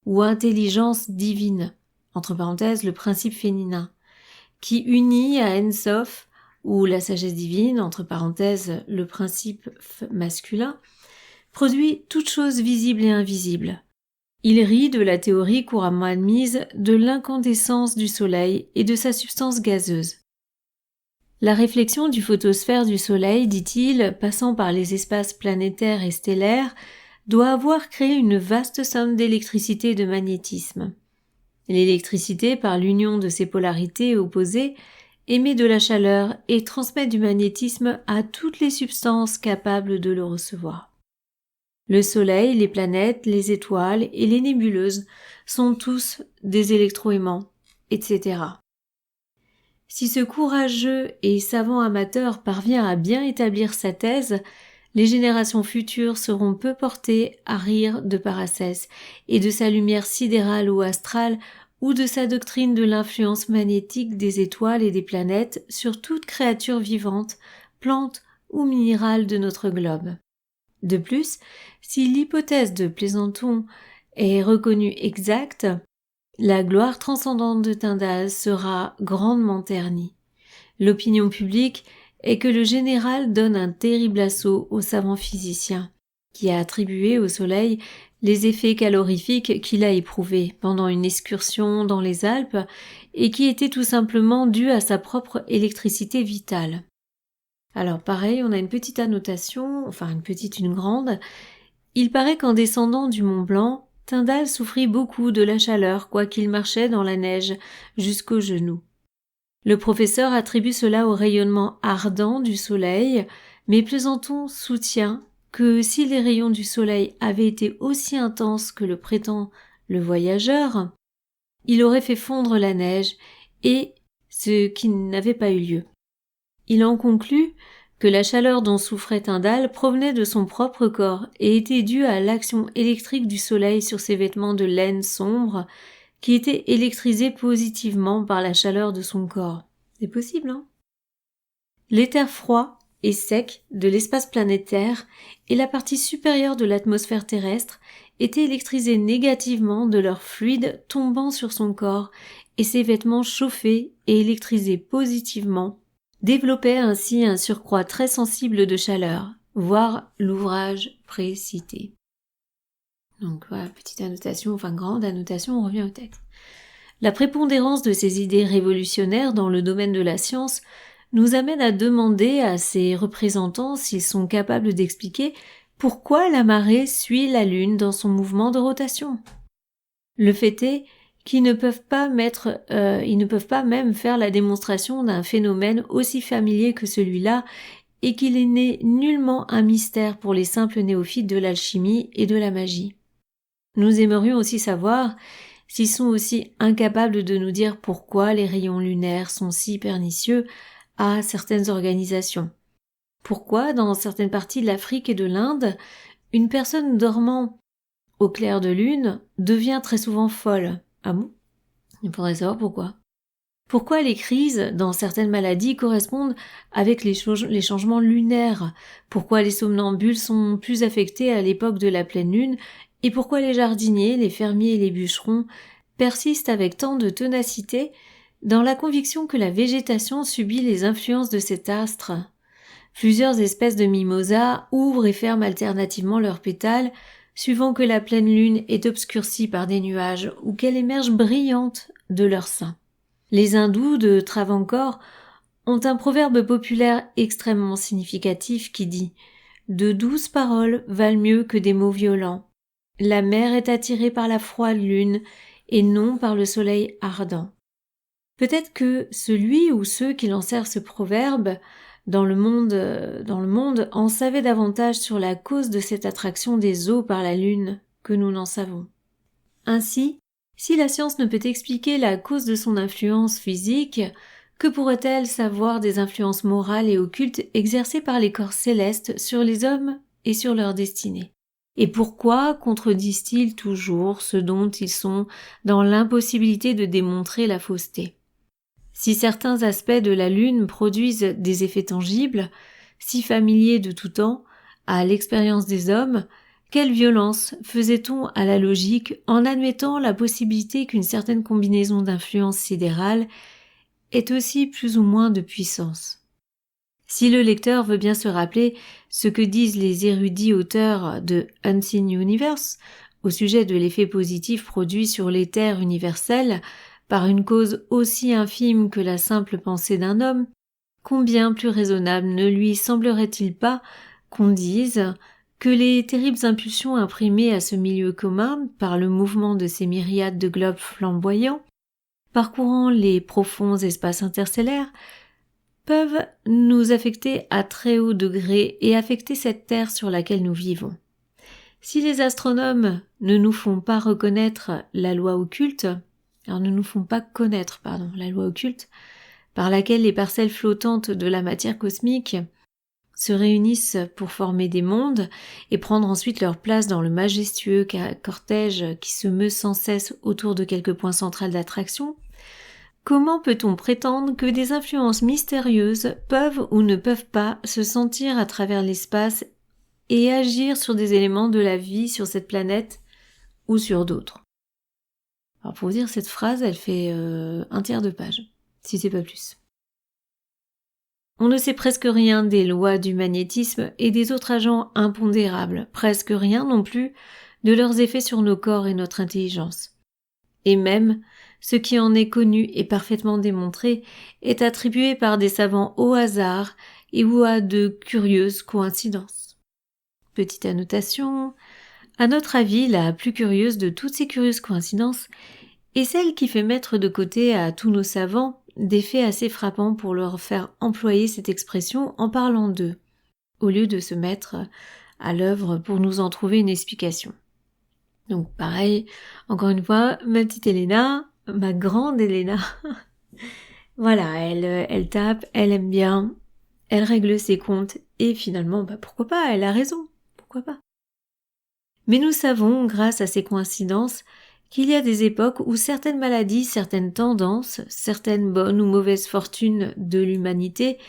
ou intelligence divine, entre parenthèses le principe féminin, qui unit à Ensof, ou la sagesse divine, entre parenthèses le principe masculin, produit toute chose visible et invisible. Il rit de la théorie couramment admise de l'incandescence du soleil et de sa substance gazeuse. La réflexion du photosphère du soleil, dit-il, passant par les espaces planétaires et stellaires, doit avoir créé une vaste somme d'électricité et de magnétisme. L'électricité, par l'union de ses polarités opposées, émet de la chaleur et transmet du magnétisme à toutes les substances capables de le recevoir. Le soleil, les planètes, les étoiles et les nébuleuses sont tous des électroaimants, etc. Si ce courageux et savant amateur parvient à bien établir sa thèse, les générations futures seront peu portées à rire de Paracès et de sa lumière sidérale ou astrale ou de sa doctrine de l'influence magnétique des étoiles et des planètes sur toute créature vivante, plante ou minérale de notre globe. De plus, si l'hypothèse de Plaisanton est reconnue exacte, la gloire transcendante de Tyndale sera grandement ternie. L'opinion publique est que le général donne un terrible assaut au savant physicien, qui a attribué au soleil les effets calorifiques qu'il a éprouvés pendant une excursion dans les Alpes et qui étaient tout simplement dus à sa propre électricité vitale. Alors pareil, on a une petite annotation, une grande. Il paraît qu'en descendant du Mont Blanc, Tyndale souffrit beaucoup de la chaleur quoiqu'il marchait dans la neige jusqu'aux genoux. Le professeur attribue cela au rayonnement ardent du soleil, mais Plaisanton soutient que si les rayons du soleil avaient été aussi intenses que le prétend le voyageur, il aurait fait fondre la neige, et ce qui n'avait pas eu lieu. Il en conclut que la chaleur dont souffrait Tyndale provenait de son propre corps et était due à l'action électrique du soleil sur ses vêtements de laine sombre qui étaient électrisés positivement par la chaleur de son corps. C'est possible, hein? L'éther froid et sec de l'espace planétaire et la partie supérieure de l'atmosphère terrestre étaient électrisés négativement de leur fluide tombant sur son corps et ses vêtements chauffés et électrisés positivement développait ainsi un surcroît très sensible de chaleur, voir l'ouvrage précité. Donc voilà, petite annotation, grande annotation, on revient au texte. La prépondérance de ces idées révolutionnaires dans le domaine de la science nous amène à demander à ses représentants s'ils sont capables d'expliquer pourquoi la marée suit la Lune dans son mouvement de rotation. Le fait est qu'ils ne peuvent pas même faire la démonstration d'un phénomène aussi familier que celui-là et qu'il n'est nullement un mystère pour les simples néophytes de l'alchimie et de la magie. Nous aimerions aussi savoir s'ils sont aussi incapables de nous dire pourquoi les rayons lunaires sont si pernicieux à certaines organisations. Pourquoi, dans certaines parties de l'Afrique et de l'Inde, une personne dormant au clair de lune, devient très souvent folle. Ah bon? Il faudrait savoir pourquoi. Pourquoi les crises dans certaines maladies correspondent avec les changements lunaires? Pourquoi les somnambules sont plus affectés à l'époque de la pleine lune? Et pourquoi les jardiniers, les fermiers et les bûcherons persistent avec tant de ténacité dans la conviction que la végétation subit les influences de cet astre? Plusieurs espèces de mimosas ouvrent et ferment alternativement leurs pétales, suivant que la pleine lune est obscurcie par des nuages ou qu'elle émerge brillante de leur sein. Les hindous de Travancore ont un proverbe populaire extrêmement significatif qui dit « De douces paroles valent mieux que des mots violents. La mer est attirée par la froide lune et non par le soleil ardent. » Peut-être que celui ou ceux qui lancèrent ce proverbe dans le monde en savaient davantage sur la cause de cette attraction des eaux par la lune que nous n'en savons. Ainsi, si la science ne peut expliquer la cause de son influence physique, que pourrait-elle savoir des influences morales et occultes exercées par les corps célestes sur les hommes et sur leur destinée? Et pourquoi contredisent-ils toujours ce dont ils sont dans l'impossibilité de démontrer la fausseté? Si certains aspects de la lune produisent des effets tangibles, si familiers de tout temps, à l'expérience des hommes, quelle violence faisait-on à la logique en admettant la possibilité qu'une certaine combinaison d'influences sidérales ait aussi plus ou moins de puissance? Si le lecteur veut bien se rappeler ce que disent les érudits auteurs de Unseen Universe au sujet de l'effet positif produit sur l'éther universel par une cause aussi infime que la simple pensée d'un homme, combien plus raisonnable ne lui semblerait-il pas qu'on dise que les terribles impulsions imprimées à ce milieu commun par le mouvement de ces myriades de globes flamboyants, parcourant les profonds espaces interstellaires, peuvent nous affecter à très haut degré et affecter cette terre sur laquelle nous vivons. Si les astronomes ne nous font pas reconnaître la loi occulte, alors ne nous font pas connaître, la loi occulte, par laquelle les parcelles flottantes de la matière cosmique se réunissent pour former des mondes et prendre ensuite leur place dans le majestueux cortège qui se meut sans cesse autour de quelques points centrales d'attraction, comment peut-on prétendre que des influences mystérieuses peuvent ou ne peuvent pas se sentir à travers l'espace et agir sur des éléments de la vie sur cette planète ou sur d'autres? Alors pour vous dire, cette phrase, elle fait un tiers de page, si c'est pas plus. On ne sait presque rien des lois du magnétisme et des autres agents impondérables, presque rien non plus de leurs effets sur nos corps et notre intelligence. Et même, ce qui en est connu et parfaitement démontré est attribué par des savants au hasard et ou à de curieuses coïncidences. Petite annotation, à notre avis, la plus curieuse de toutes ces curieuses coïncidences est celle qui fait mettre de côté à tous nos savants des faits assez frappants pour leur faire employer cette expression en parlant d'eux, au lieu de se mettre à l'œuvre pour nous en trouver une explication. Donc pareil, encore une fois, ma petite Elena, ma grande Elena, voilà, elle tape, elle aime bien, elle règle ses comptes, et finalement, pourquoi pas, elle a raison, pourquoi pas. Mais nous savons, grâce à ces coïncidences, qu'il y a des époques où certaines maladies, certaines tendances, certaines bonnes ou mauvaises fortunes de l'humanité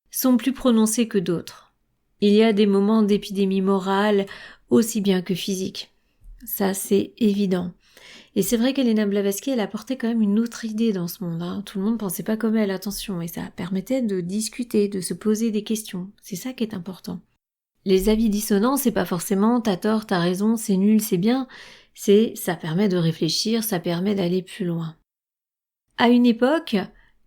sont plus prononcées que d'autres. Il y a des moments d'épidémie morale aussi bien que physique. Ça, c'est évident. Et c'est vrai qu'Elena Blavatsky, elle apportait quand même une autre idée dans ce monde. Tout le monde pensait pas comme elle, attention, et ça permettait de discuter, de se poser des questions. C'est ça qui est important. Les avis dissonants, c'est pas forcément t'as tort, t'as raison, c'est nul, c'est bien. Ça permet de réfléchir, ça permet d'aller plus loin. À une époque,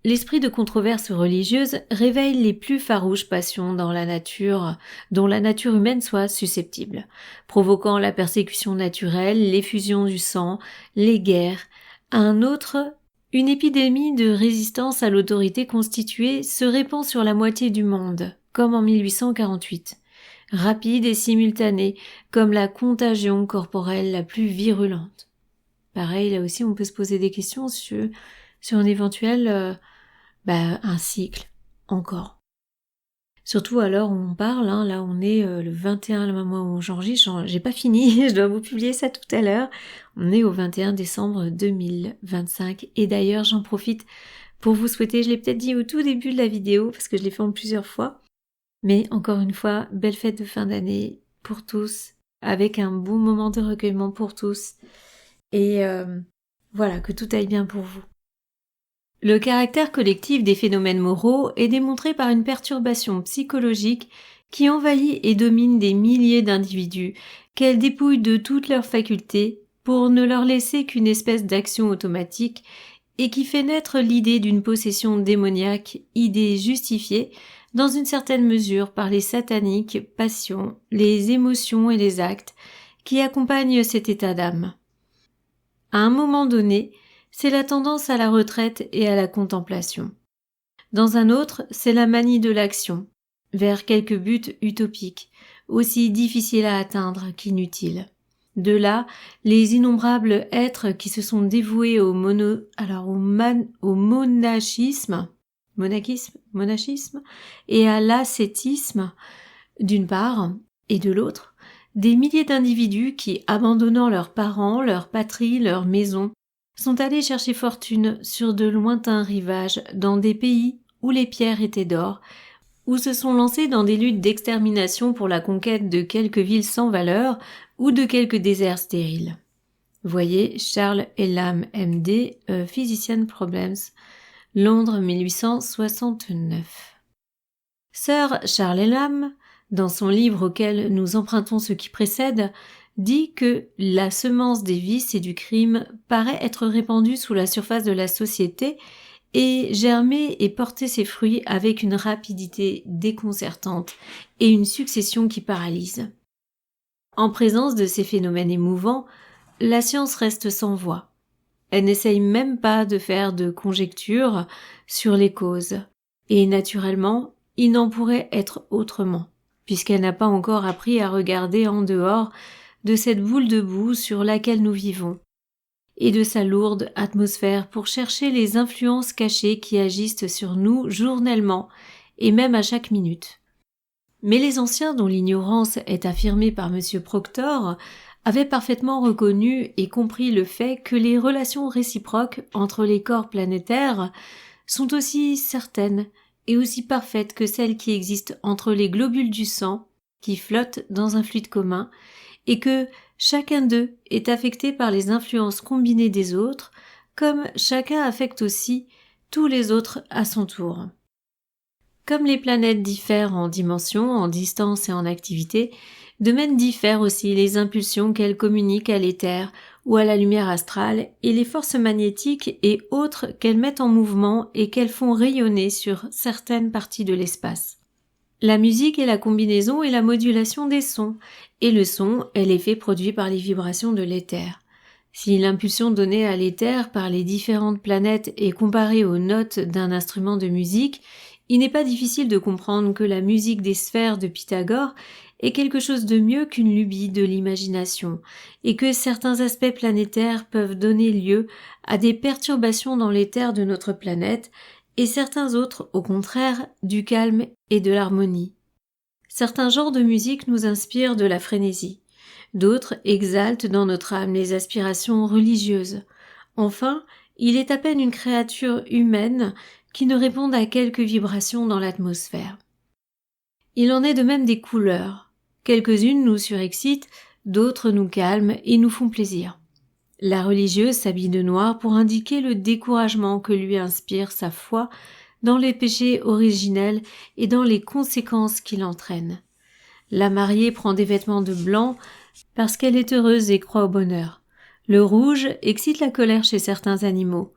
l'esprit de controverse religieuse réveille les plus farouches passions dans la nature, dont la nature humaine soit susceptible, provoquant la persécution naturelle, l'effusion du sang, les guerres. À un autre, une épidémie de résistance à l'autorité constituée se répand sur la moitié du monde, comme en 1848. Rapide et simultanée, comme la contagion corporelle la plus virulente. Pareil, là aussi, on peut se poser des questions sur un éventuel un cycle, encore. Surtout à l'heure où on parle, là on est le 21, le moment où j'enregistre, j'ai pas fini, je dois vous publier ça tout à l'heure. On est au 21 décembre 2025 et d'ailleurs j'en profite pour vous souhaiter, je l'ai peut-être dit au tout début de la vidéo parce que je l'ai fait en plusieurs fois, mais encore une fois, belle fête de fin d'année pour tous, avec un bon moment de recueillement pour tous et voilà, que tout aille bien pour vous. Le caractère collectif des phénomènes moraux est démontré par une perturbation psychologique qui envahit et domine des milliers d'individus, qu'elle dépouille de toutes leurs facultés pour ne leur laisser qu'une espèce d'action automatique et qui fait naître l'idée d'une possession démoniaque, idée justifiée dans une certaine mesure par les sataniques passions, les émotions et les actes qui accompagnent cet état d'âme. À un moment donné, c'est la tendance à la retraite et à la contemplation. Dans un autre, c'est la manie de l'action, vers quelque but utopique, aussi difficile à atteindre qu'inutile. De là, les innombrables êtres qui se sont dévoués au monachisme et à l'ascétisme, d'une part, et de l'autre, des milliers d'individus qui, abandonnant leurs parents, leur patrie, leur maison, sont allés chercher fortune sur de lointains rivages dans des pays où les pierres étaient d'or, ou se sont lancés dans des luttes d'extermination pour la conquête de quelques villes sans valeur ou de quelques déserts stériles. Voyez Charles Elam, M.D., Physician Problems, Londres 1869. Sir Charles Elam, dans son livre auquel nous empruntons ce qui précède, dit que la semence des vices et du crime paraît être répandue sous la surface de la société et germer et porter ses fruits avec une rapidité déconcertante et une succession qui paralyse. En présence de ces phénomènes émouvants, la science reste sans voix. Elle n'essaye même pas de faire de conjectures sur les causes, et naturellement, il n'en pourrait être autrement, puisqu'elle n'a pas encore appris à regarder en dehors de cette boule de boue sur laquelle nous vivons, et de sa lourde atmosphère pour chercher les influences cachées qui agissent sur nous journellement et même à chaque minute. Mais les anciens dont l'ignorance est affirmée par M. Proctor avaient parfaitement reconnu et compris le fait que les relations réciproques entre les corps planétaires sont aussi certaines et aussi parfaites que celles qui existent entre les globules du sang qui flottent dans un fluide commun et que chacun d'eux est affecté par les influences combinées des autres, comme chacun affecte aussi tous les autres à son tour. Comme les planètes diffèrent en dimension, en distance et en activité, de même diffèrent aussi les impulsions qu'elles communiquent à l'éther ou à la lumière astrale et les forces magnétiques et autres qu'elles mettent en mouvement et qu'elles font rayonner sur certaines parties de l'espace. La musique est la combinaison et la modulation des sons, et le son est l'effet produit par les vibrations de l'éther. Si l'impulsion donnée à l'éther par les différentes planètes est comparée aux notes d'un instrument de musique, il n'est pas difficile de comprendre que la musique des sphères de Pythagore est quelque chose de mieux qu'une lubie de l'imagination, et que certains aspects planétaires peuvent donner lieu à des perturbations dans l'éther de notre planète, et certains autres, au contraire, du calme et de l'harmonie. Certains genres de musique nous inspirent de la frénésie, d'autres exaltent dans notre âme les aspirations religieuses. Enfin, il est à peine une créature humaine qui ne réponde à quelques vibrations dans l'atmosphère. Il en est de même des couleurs. Quelques-unes nous surexcitent, d'autres nous calment et nous font plaisir. La religieuse s'habille de noir pour indiquer le découragement que lui inspire sa foi dans les péchés originels et dans les conséquences qu'il entraîne. La mariée prend des vêtements de blanc parce qu'elle est heureuse et croit au bonheur. Le rouge excite la colère chez certains animaux.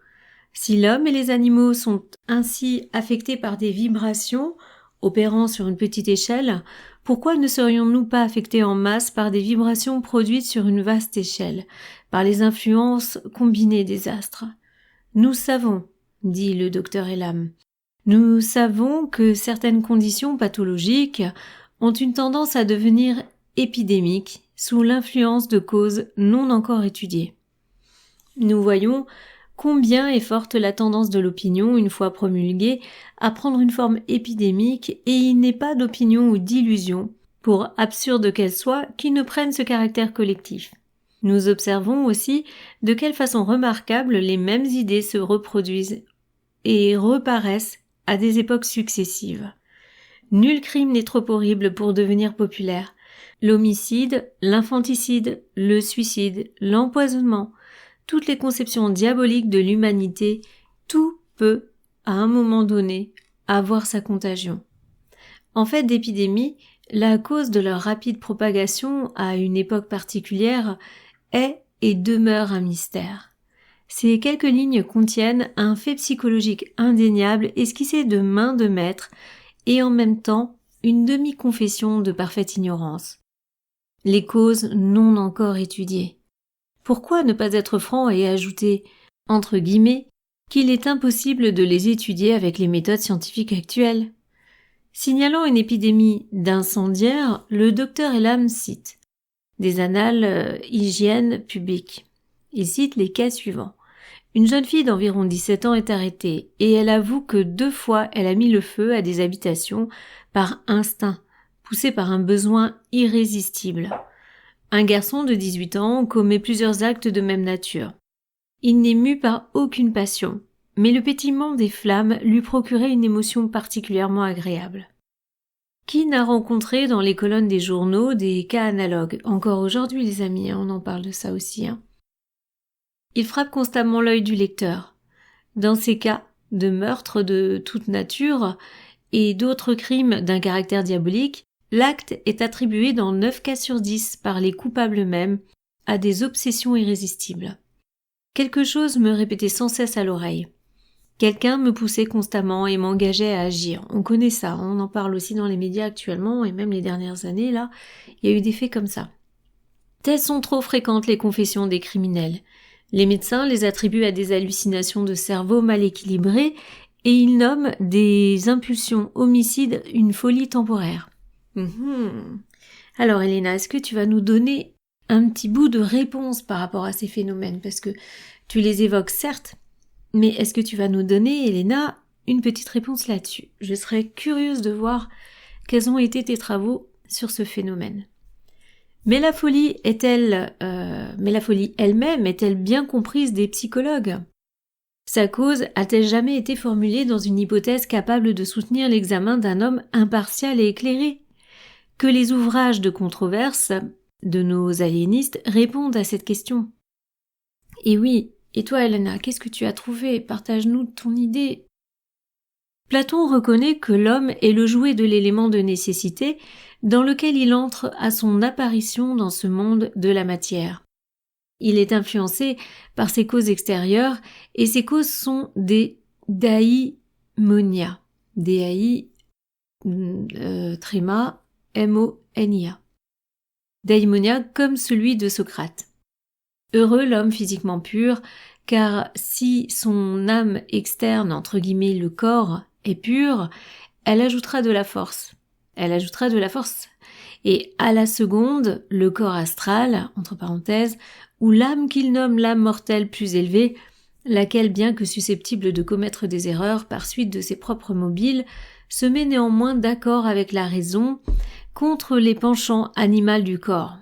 Si l'homme et les animaux sont ainsi affectés par des vibrations opérant sur une petite échelle, pourquoi ne serions-nous pas affectés en masse par des vibrations produites sur une vaste échelle, par les influences combinées des astres? Nous savons, dit le docteur Elam, nous savons que certaines conditions pathologiques ont une tendance à devenir épidémiques sous l'influence de causes non encore étudiées. Nous voyons combien est forte la tendance de l'opinion, une fois promulguée, à prendre une forme épidémique, et il n'est pas d'opinion ou d'illusion, pour absurde qu'elle soit, qui ne prenne ce caractère collectif. Nous observons aussi de quelle façon remarquable les mêmes idées se reproduisent et reparaissent à des époques successives. Nul crime n'est trop horrible pour devenir populaire. L'homicide, l'infanticide, le suicide, l'empoisonnement, toutes les conceptions diaboliques de l'humanité, tout peut, à un moment donné, avoir sa contagion. En fait d'épidémie, la cause de leur rapide propagation à une époque particulière est et demeure un mystère. Ces quelques lignes contiennent un fait psychologique indéniable esquissé de main de maître et en même temps une demi-confession de parfaite ignorance. Les causes non encore étudiées. Pourquoi ne pas être franc et ajouter, entre guillemets, qu'il est impossible de les étudier avec les méthodes scientifiques actuelles? Signalant une épidémie d'incendiaires, le docteur Elam cite des annales hygiène publique. Il cite les cas suivants. Une jeune fille d'environ 17 ans est arrêtée et elle avoue que 2 fois elle a mis le feu à des habitations par instinct, poussée par un besoin irrésistible. Un garçon de 18 ans commet plusieurs actes de même nature. Il n'est mu par aucune passion, mais le pétillement des flammes lui procurait une émotion particulièrement agréable. Qui n'a rencontré dans les colonnes des journaux des cas analogues? Encore aujourd'hui, les amis, on en parle de ça aussi. Il frappe constamment l'œil du lecteur. Dans ces cas de meurtres de toute nature et d'autres crimes d'un caractère diabolique, l'acte est attribué dans 9 cas sur 10 par les coupables eux-mêmes à des obsessions irrésistibles. Quelque chose me répétait sans cesse à l'oreille. Quelqu'un me poussait constamment et m'engageait à agir. On connaît ça, on en parle aussi dans les médias actuellement et même les dernières années, là, il y a eu des faits comme ça. Telles sont trop fréquentes les confessions des criminels. Les médecins les attribuent à des hallucinations de cerveau mal équilibrées et ils nomment des impulsions homicides une folie temporaire. Alors Elena, est-ce que tu vas nous donner un petit bout de réponse par rapport à ces phénomènes? Parce que tu les évoques certes, mais est-ce que tu vas nous donner, Elena, une petite réponse là-dessus? Je serais curieuse de voir quels ont été tes travaux sur ce phénomène. Mais la folie elle-même est-elle bien comprise des psychologues? Sa cause a-t-elle jamais été formulée dans une hypothèse capable de soutenir l'examen d'un homme impartial et éclairé? Que les ouvrages de controverse de nos aliénistes répondent à cette question. Et oui, et toi, Elena, qu'est-ce que tu as trouvé? Partage-nous ton idée. Platon reconnaît que l'homme est le jouet de l'élément de nécessité dans lequel il entre à son apparition dans ce monde de la matière. Il est influencé par ses causes extérieures et ces causes sont des daimonia. Tréma, M-O-N-I-A. Daimonia comme celui de Socrate. Heureux l'homme physiquement pur, car si son âme externe, entre guillemets le corps, est pure, elle ajoutera de la force. Et à la seconde, le corps astral, entre parenthèses, ou l'âme qu'il nomme l'âme mortelle plus élevée, laquelle, bien que susceptible de commettre des erreurs par suite de ses propres mobiles, se met néanmoins d'accord avec la raison contre les penchants animaux du corps.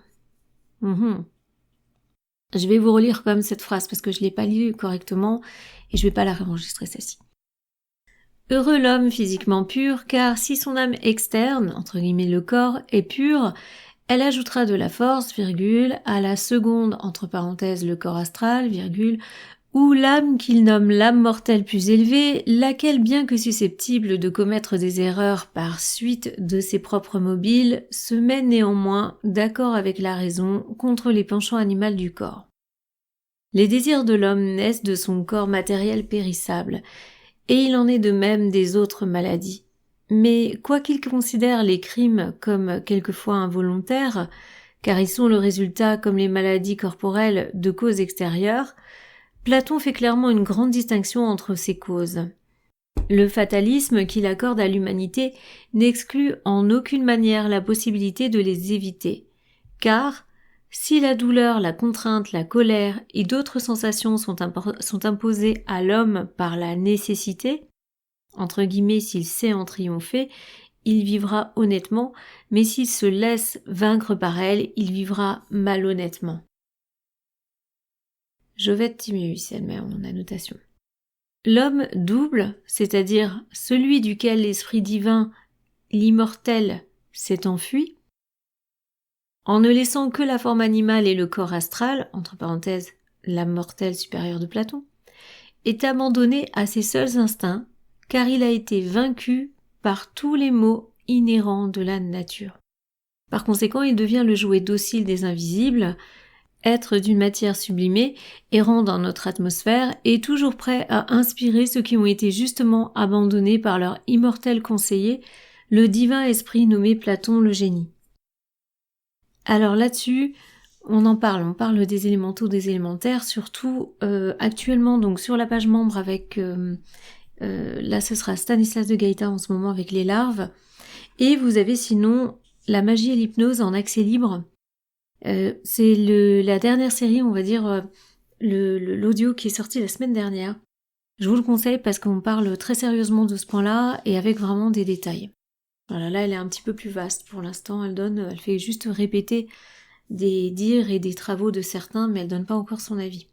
Je vais vous relire quand même cette phrase parce que je l'ai pas lue correctement et je vais pas la réenregistrer celle-ci. Heureux l'homme physiquement pur, car si son âme externe, entre guillemets le corps, est pure, elle ajoutera de la force, à la seconde, entre parenthèses le corps astral, ou l'âme qu'il nomme l'âme mortelle plus élevée, laquelle, bien que susceptible de commettre des erreurs par suite de ses propres mobiles, se met néanmoins d'accord avec la raison contre les penchants animaux du corps. Les désirs de l'homme naissent de son corps matériel périssable, et il en est de même des autres maladies. Mais quoiqu'il considère les crimes comme quelquefois involontaires, car ils sont le résultat, comme les maladies corporelles, de causes extérieures, Platon fait clairement une grande distinction entre ces causes. Le fatalisme qu'il accorde à l'humanité n'exclut en aucune manière la possibilité de les éviter, car Si la douleur, la contrainte, la colère et d'autres sensations sont imposées à l'homme par la nécessité, entre guillemets, s'il sait en triompher, il vivra honnêtement, mais s'il se laisse vaincre par elle, il vivra malhonnêtement. Jovette Timéus, elle met en annotation. L'homme double, c'est-à-dire celui duquel l'esprit divin, l'immortel, s'est enfui, en ne laissant que la forme animale et le corps astral, entre parenthèses, l'âme mortelle supérieure de Platon, est abandonné à ses seuls instincts, car il a été vaincu par tous les maux inhérents de la nature. Par conséquent, il devient le jouet docile des invisibles, être d'une matière sublimée, errant dans notre atmosphère et toujours prêt à inspirer ceux qui ont été justement abandonnés par leur immortel conseiller, le divin esprit nommé Platon le génie. Alors là-dessus, on parle des élémentaux, des élémentaires, surtout actuellement donc sur la page membre avec, là ce sera Stanislas de Gaïta en ce moment avec les larves, et vous avez sinon la magie et l'hypnose en accès libre. C'est la dernière série, on va dire, l'audio qui est sorti la semaine dernière. Je vous le conseille parce qu'on parle très sérieusement de ce point-là et avec vraiment des détails. Voilà, là elle est un petit peu plus vaste pour l'instant, elle fait juste répéter des dires et des travaux de certains, mais elle donne pas encore son avis.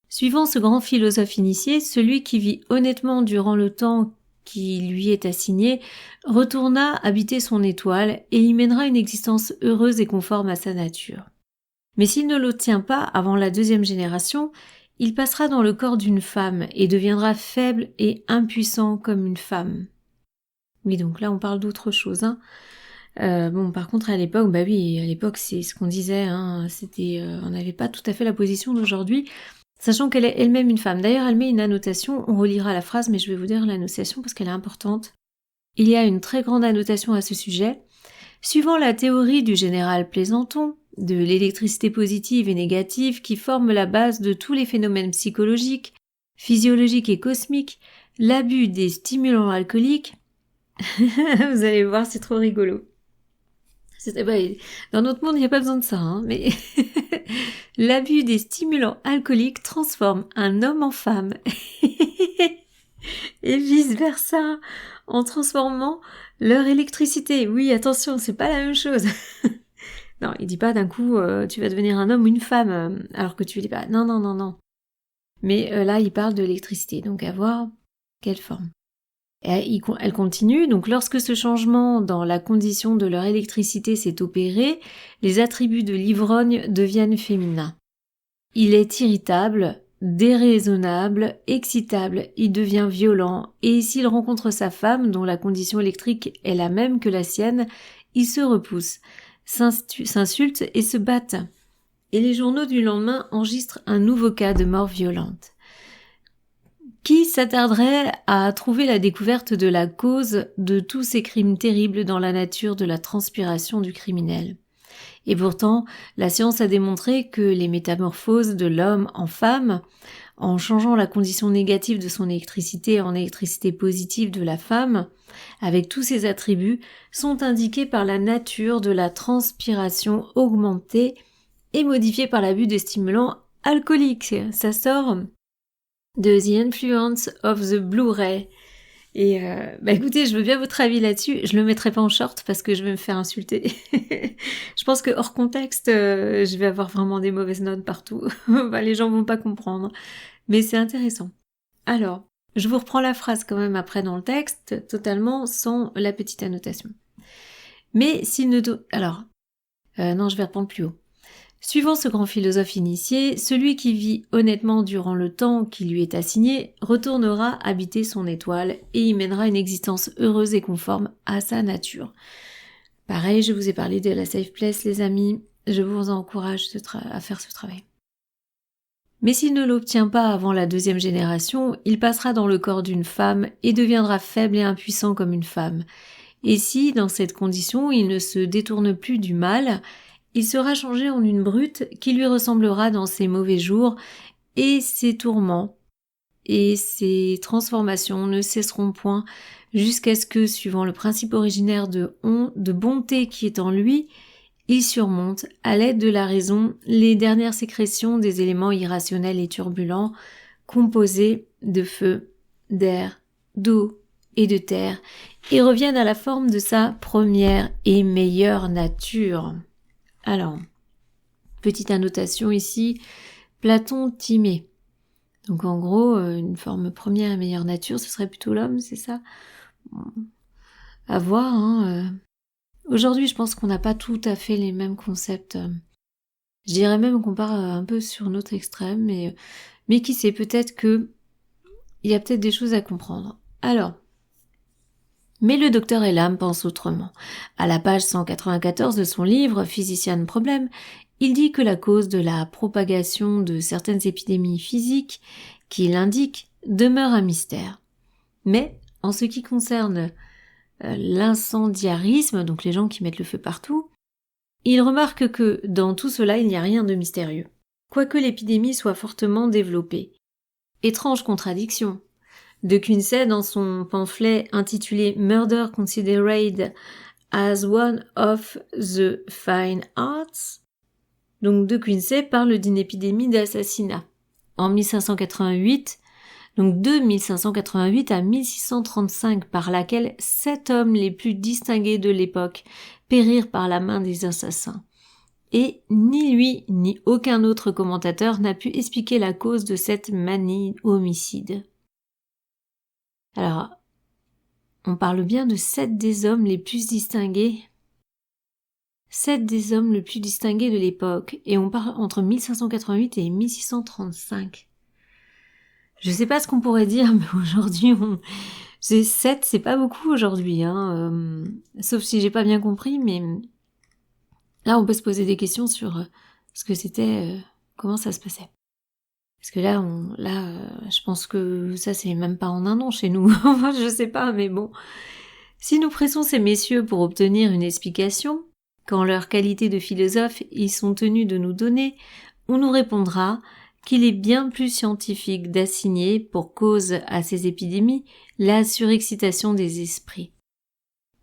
Suivant ce grand philosophe initié, celui qui vit honnêtement durant le temps qui lui est assigné, retourna habiter son étoile et y mènera une existence heureuse et conforme à sa nature. Mais s'il ne l'obtient pas avant la deuxième génération, il passera dans le corps d'une femme et deviendra faible et impuissant comme une femme. Oui, donc là on parle d'autre chose, hein. Par contre à l'époque c'est ce qu'on disait, hein, on n'avait pas tout à fait la position d'aujourd'hui, sachant qu'elle est elle-même une femme. D'ailleurs elle met une annotation, on relira la phrase mais je vais vous dire l'annotation parce qu'elle est importante. Il y a une très grande annotation à ce sujet. Suivant la théorie du général Plaisanton, de l'électricité positive et négative qui forme la base de tous les phénomènes psychologiques, physiologiques et cosmiques, l'abus des stimulants alcooliques, vous allez voir, c'est trop rigolo. Dans notre monde, il n'y a pas besoin de ça, hein, mais l'abus des stimulants alcooliques transforme un homme en femme et vice-versa en transformant leur électricité. Oui, attention, c'est pas la même chose. Non, il dit pas d'un coup tu vas devenir un homme ou une femme alors que tu l'es pas. Non. Mais là, il parle de l'électricité, donc à voir quelle forme. Et elle continue, donc lorsque ce changement dans la condition de leur électricité s'est opéré, les attributs de l'ivrogne deviennent féminins. Il est irritable, déraisonnable, excitable, il devient violent, et s'il rencontre sa femme, dont la condition électrique est la même que la sienne, il se repousse, s'insulte et se battent. Et les journaux du lendemain enregistrent un nouveau cas de mort violente. Qui s'attarderait à trouver la découverte de la cause de tous ces crimes terribles dans la nature de la transpiration du criminel? Et pourtant, la science a démontré que les métamorphoses de l'homme en femme, en changeant la condition négative de son électricité en électricité positive de la femme, avec tous ses attributs, sont indiquées par la nature de la transpiration augmentée et modifiée par l'abus des stimulants alcooliques. Ça sort de The Influence of the Blu-ray. Et écoutez, je veux bien votre avis là-dessus. Je le mettrai pas en short parce que je vais me faire insulter. Je pense que hors contexte, je vais avoir vraiment des mauvaises notes partout. Les gens vont pas comprendre. Mais c'est intéressant. Alors, je vous reprends la phrase quand même après dans le texte, totalement sans la petite annotation. Mais s'il ne... non, je vais reprendre plus haut. Suivant ce grand philosophe initié, celui qui vit honnêtement durant le temps qui lui est assigné retournera habiter son étoile et y mènera une existence heureuse et conforme à sa nature. Pareil, je vous ai parlé de la safe place, les amis, je vous encourage à faire ce travail. Mais s'il ne l'obtient pas avant la deuxième génération, il passera dans le corps d'une femme et deviendra faible et impuissant comme une femme. Et si, dans cette condition, il ne se détourne plus du mal, il sera changé en une brute qui lui ressemblera dans ses mauvais jours, et ses tourments et ses transformations ne cesseront point jusqu'à ce que, suivant le principe originaire de bonté qui est en lui, il surmonte, à l'aide de la raison, les dernières sécrétions des éléments irrationnels et turbulents, composés de feu, d'air, d'eau et de terre, et reviennent à la forme de sa première et meilleure nature. Alors, petite annotation ici, Platon Timée. Donc en gros, une forme première et meilleure nature, ce serait plutôt l'homme, c'est ça ? Bon, à voir, hein. Aujourd'hui, je pense qu'on n'a pas tout à fait les mêmes concepts. Je dirais même qu'on part un peu sur notre extrême, mais qui sait, peut-être que il y a peut-être des choses à comprendre. Alors, mais le docteur Elam pense autrement. À la page 194 de son livre Physician Problem, il dit que la cause de la propagation de certaines épidémies physiques qu'il indique demeure un mystère. Mais, en ce qui concerne l'incendiarisme, donc les gens qui mettent le feu partout, il remarque que dans tout cela, il n'y a rien de mystérieux, quoique l'épidémie soit fortement développée. Étrange contradiction. De Quincey, dans son pamphlet intitulé Murder Considered as one of the Fine Arts, donc De Quincey parle d'une épidémie d'assassinat. En 1588, donc de 1588 à 1635, par laquelle 7 hommes les plus distingués de l'époque périrent par la main des assassins. Et ni lui, ni aucun autre commentateur n'a pu expliquer la cause de cette manie homicide. Alors, on parle bien de 7 des hommes les plus distingués. 7 des hommes les plus distingués de l'époque, et on parle entre 1588 et 1635. Je sais pas ce qu'on pourrait dire, mais aujourd'hui, 7, c'est pas beaucoup aujourd'hui, hein. Sauf si j'ai pas bien compris, mais là, on peut se poser des questions sur ce que c'était, comment ça se passait. Parce que là, je pense que ça, c'est même pas en un an chez nous. Enfin, je sais pas, mais bon. Si nous pressons ces messieurs pour obtenir une explication, qu'en leur qualité de philosophes, ils sont tenus de nous donner, on nous répondra qu'il est bien plus scientifique d'assigner, pour cause à ces épidémies, la surexcitation des esprits.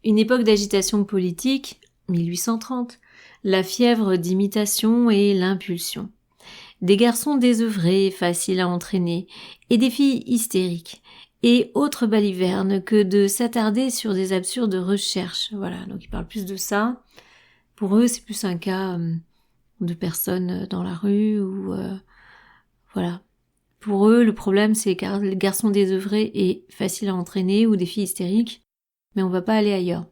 Une époque d'agitation politique, 1830, la fièvre d'imitation et l'impulsion. Des garçons désœuvrés, faciles à entraîner, et des filles hystériques, et autres balivernes que de s'attarder sur des absurdes recherches. Voilà, donc il parle plus de ça. Pour eux, c'est plus un cas de personnes dans la rue ou voilà. Pour eux, le problème, c'est les garçons désœuvrés et faciles à entraîner ou des filles hystériques, mais on va pas aller ailleurs.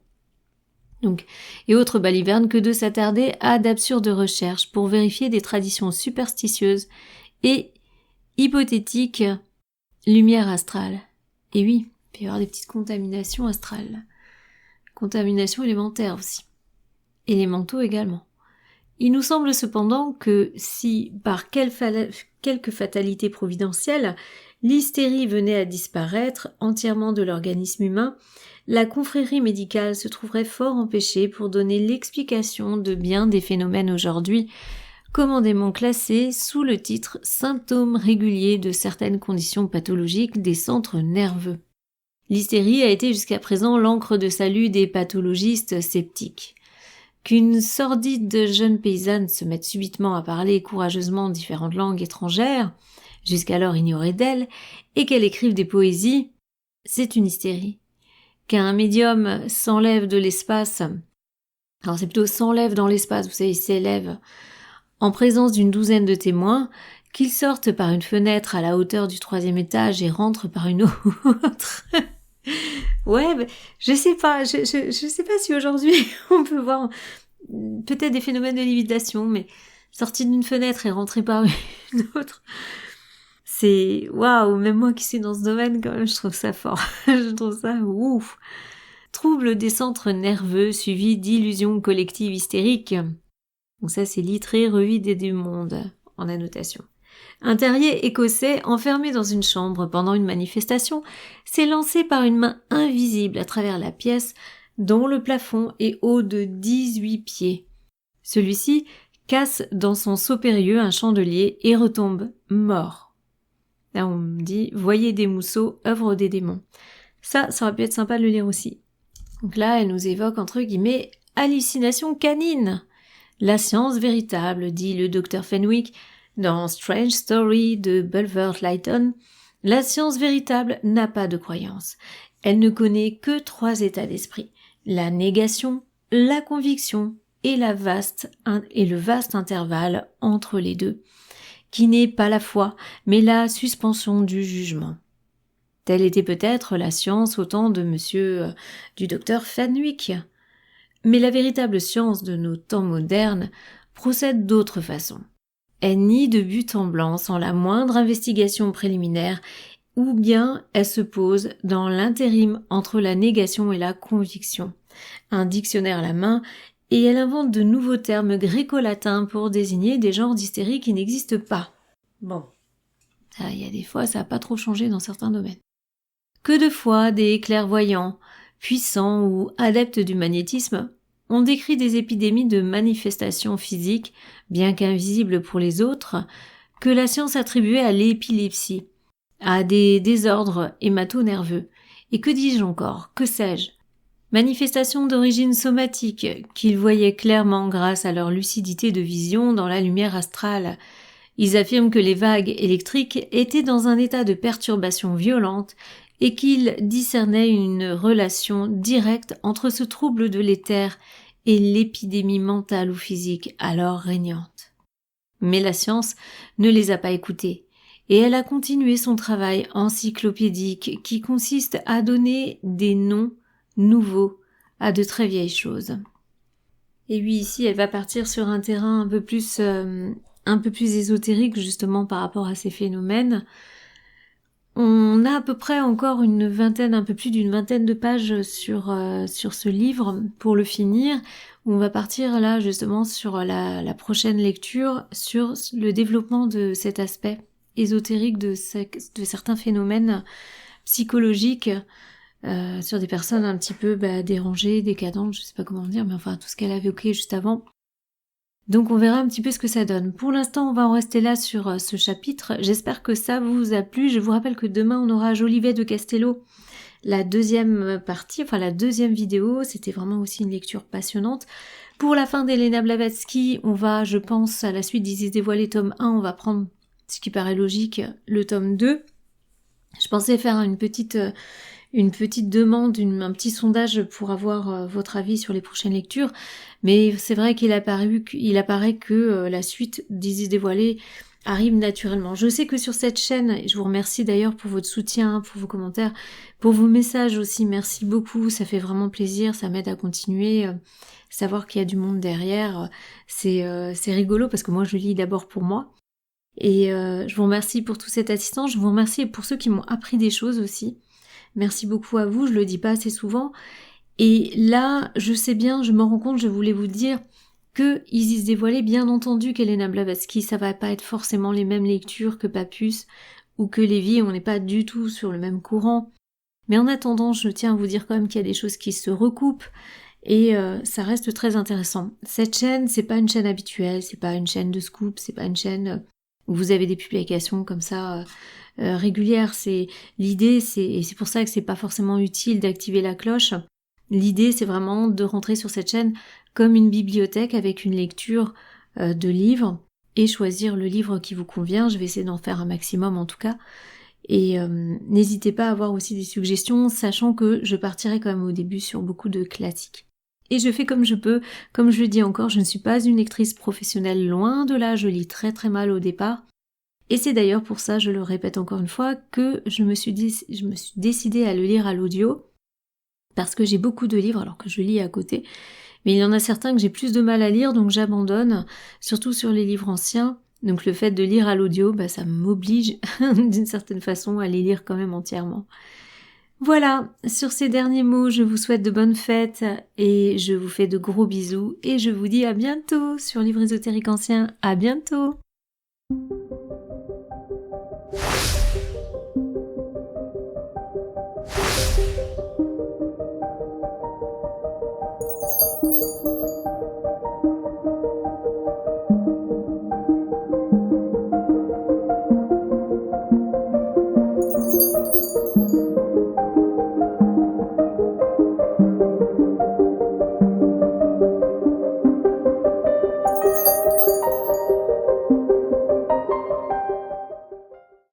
Donc, et autres balivernes que de s'attarder à d'absurdes recherches pour vérifier des traditions superstitieuses et hypothétiques lumière astrale. Et oui, il peut y avoir des petites contaminations astrales. Contamination élémentaire aussi. Élémentaux également. Il nous semble cependant que si, par quelque fatalité providentielle, l'hystérie venait à disparaître entièrement de l'organisme humain, la confrérie médicale se trouverait fort empêchée pour donner l'explication de bien des phénomènes aujourd'hui commodément classés sous le titre « symptômes réguliers de certaines conditions pathologiques des centres nerveux ». L'hystérie a été jusqu'à présent l'encre de salut des pathologistes sceptiques. Qu'une sordide jeune paysanne se mette subitement à parler courageusement différentes langues étrangères, jusqu'alors ignorées d'elle, et qu'elle écrive des poésies, c'est une hystérie. Qu'un médium s'enlève de l'espace, alors c'est plutôt s'enlève dans l'espace, vous savez, il s'élève, en présence d'une douzaine de témoins, qu'il sorte par une fenêtre à la hauteur du 3e étage et rentre par une autre. Ouais, mais je sais pas si aujourd'hui on peut voir peut-être des phénomènes de lévitation, mais sorti d'une fenêtre et rentré par une autre, c'est waouh, même moi qui suis dans ce domaine quand même, je trouve ça fort. Je trouve ça ouf. Trouble des centres nerveux suivi d'illusions collectives hystériques. Donc ça c'est Littré, Revue du Monde, en annotation. Un terrier écossais, enfermé dans une chambre pendant une manifestation, s'est lancé par une main invisible à travers la pièce, dont le plafond est haut de 18 pieds. Celui-ci casse dans son saut périlleux un chandelier et retombe mort. Là on me dit « Voyez des mousseaux, œuvre des démons ». Ça aurait pu être sympa de le lire aussi. Donc là, elle nous évoque entre guillemets « hallucination canine ». La science véritable, dit le docteur Fenwick dans Strange Story de Bulwer Lytton, la science véritable n'a pas de croyance. Elle ne connaît que 3 états d'esprit, la négation, la conviction et le vaste intervalle entre les deux, qui n'est pas la foi, mais la suspension du jugement. Telle était peut-être la science au temps du docteur Fenwick. Mais la véritable science de nos temps modernes procède d'autre façon. Elle nie de but en blanc sans la moindre investigation préliminaire, ou bien elle se pose dans l'intérim entre la négation et la conviction. Un dictionnaire à la main, et elle invente de nouveaux termes gréco-latins pour désigner des genres d'hystérie qui n'existent pas. Bon, il y a des fois ça n'a pas trop changé dans certains domaines. Que de fois des clairvoyants, puissants ou adeptes du magnétisme, ont décrit des épidémies de manifestations physiques, bien qu'invisibles pour les autres, que la science attribuait à l'épilepsie, à des désordres hémato-nerveux, et que dis-je encore, que sais-je, manifestations d'origine somatique qu'ils voyaient clairement grâce à leur lucidité de vision dans la lumière astrale. Ils affirment que les vagues électriques étaient dans un état de perturbation violente et qu'ils discernaient une relation directe entre ce trouble de l'éther et l'épidémie mentale ou physique alors régnante. Mais la science ne les a pas écoutés, et elle a continué son travail encyclopédique qui consiste à donner des noms nouveaux à de très vieilles choses. Et oui, ici, elle va partir sur un terrain un peu plus ésotérique justement par rapport à ces phénomènes. On a à peu près encore un peu plus d'une vingtaine de pages sur ce livre pour le finir. On va partir là justement sur la prochaine lecture sur le développement de cet aspect ésotérique de certains phénomènes psychologiques sur des personnes un petit peu dérangées, décadentes, je sais pas comment dire, mais enfin tout ce qu'elle a évoqué juste avant. Donc on verra un petit peu ce que ça donne. Pour l'instant, on va en rester là sur ce chapitre. J'espère que ça vous a plu. Je vous rappelle que demain, on aura Jolivet de Castello, la deuxième partie, enfin la deuxième vidéo. C'était vraiment aussi une lecture passionnante. Pour la fin d'Elena Blavatsky, on va, je pense, à la suite d'Isis dévoilée tome 1, on va prendre, ce qui paraît logique, le tome 2. Je pensais faire une petite demande, un petit sondage pour avoir votre avis sur les prochaines lectures, mais c'est vrai qu'il apparaît que la suite d'Isis dévoilée arrive naturellement. Je sais que sur cette chaîne, et je vous remercie d'ailleurs pour votre soutien, pour vos commentaires, pour vos messages aussi, merci beaucoup, ça fait vraiment plaisir, ça m'aide à continuer, savoir qu'il y a du monde derrière, c'est rigolo parce que moi je lis d'abord pour moi. Et je vous remercie pour toute cette assistance, je vous remercie pour ceux qui m'ont appris des choses aussi. Merci beaucoup à vous, je le dis pas assez souvent. Et là, je sais bien, je m'en rends compte, je voulais vous dire que Isis dévoilée, bien entendu qu'Elena Blavatsky, ça va pas être forcément les mêmes lectures que Papus ou que Lévy, on n'est pas du tout sur le même courant. Mais en attendant, je tiens à vous dire quand même qu'il y a des choses qui se recoupent et ça reste très intéressant. Cette chaîne, c'est pas une chaîne habituelle, c'est pas une chaîne de scoop, c'est pas une chaîne où vous avez des publications comme ça régulières. L'idée, et c'est pour ça que c'est pas forcément utile d'activer la cloche. L'idée, c'est vraiment de rentrer sur cette chaîne comme une bibliothèque avec une lecture de livres et choisir le livre qui vous convient. Je vais essayer d'en faire un maximum en tout cas. Et n'hésitez pas à avoir aussi des suggestions, sachant que je partirai quand même au début sur beaucoup de classiques. Et je fais comme je peux, comme je le dis encore, je ne suis pas une lectrice professionnelle, loin de là, je lis très très mal au départ. Et c'est d'ailleurs pour ça, je le répète encore une fois, que je me suis décidée à le lire à l'audio, parce que j'ai beaucoup de livres alors que je lis à côté, mais il y en a certains que j'ai plus de mal à lire, donc j'abandonne, surtout sur les livres anciens. Donc le fait de lire à l'audio, ça m'oblige d'une certaine façon à les lire quand même entièrement. Voilà, sur ces derniers mots, je vous souhaite de bonnes fêtes et je vous fais de gros bisous et je vous dis à bientôt sur Livre ésotérique ancien. À bientôt!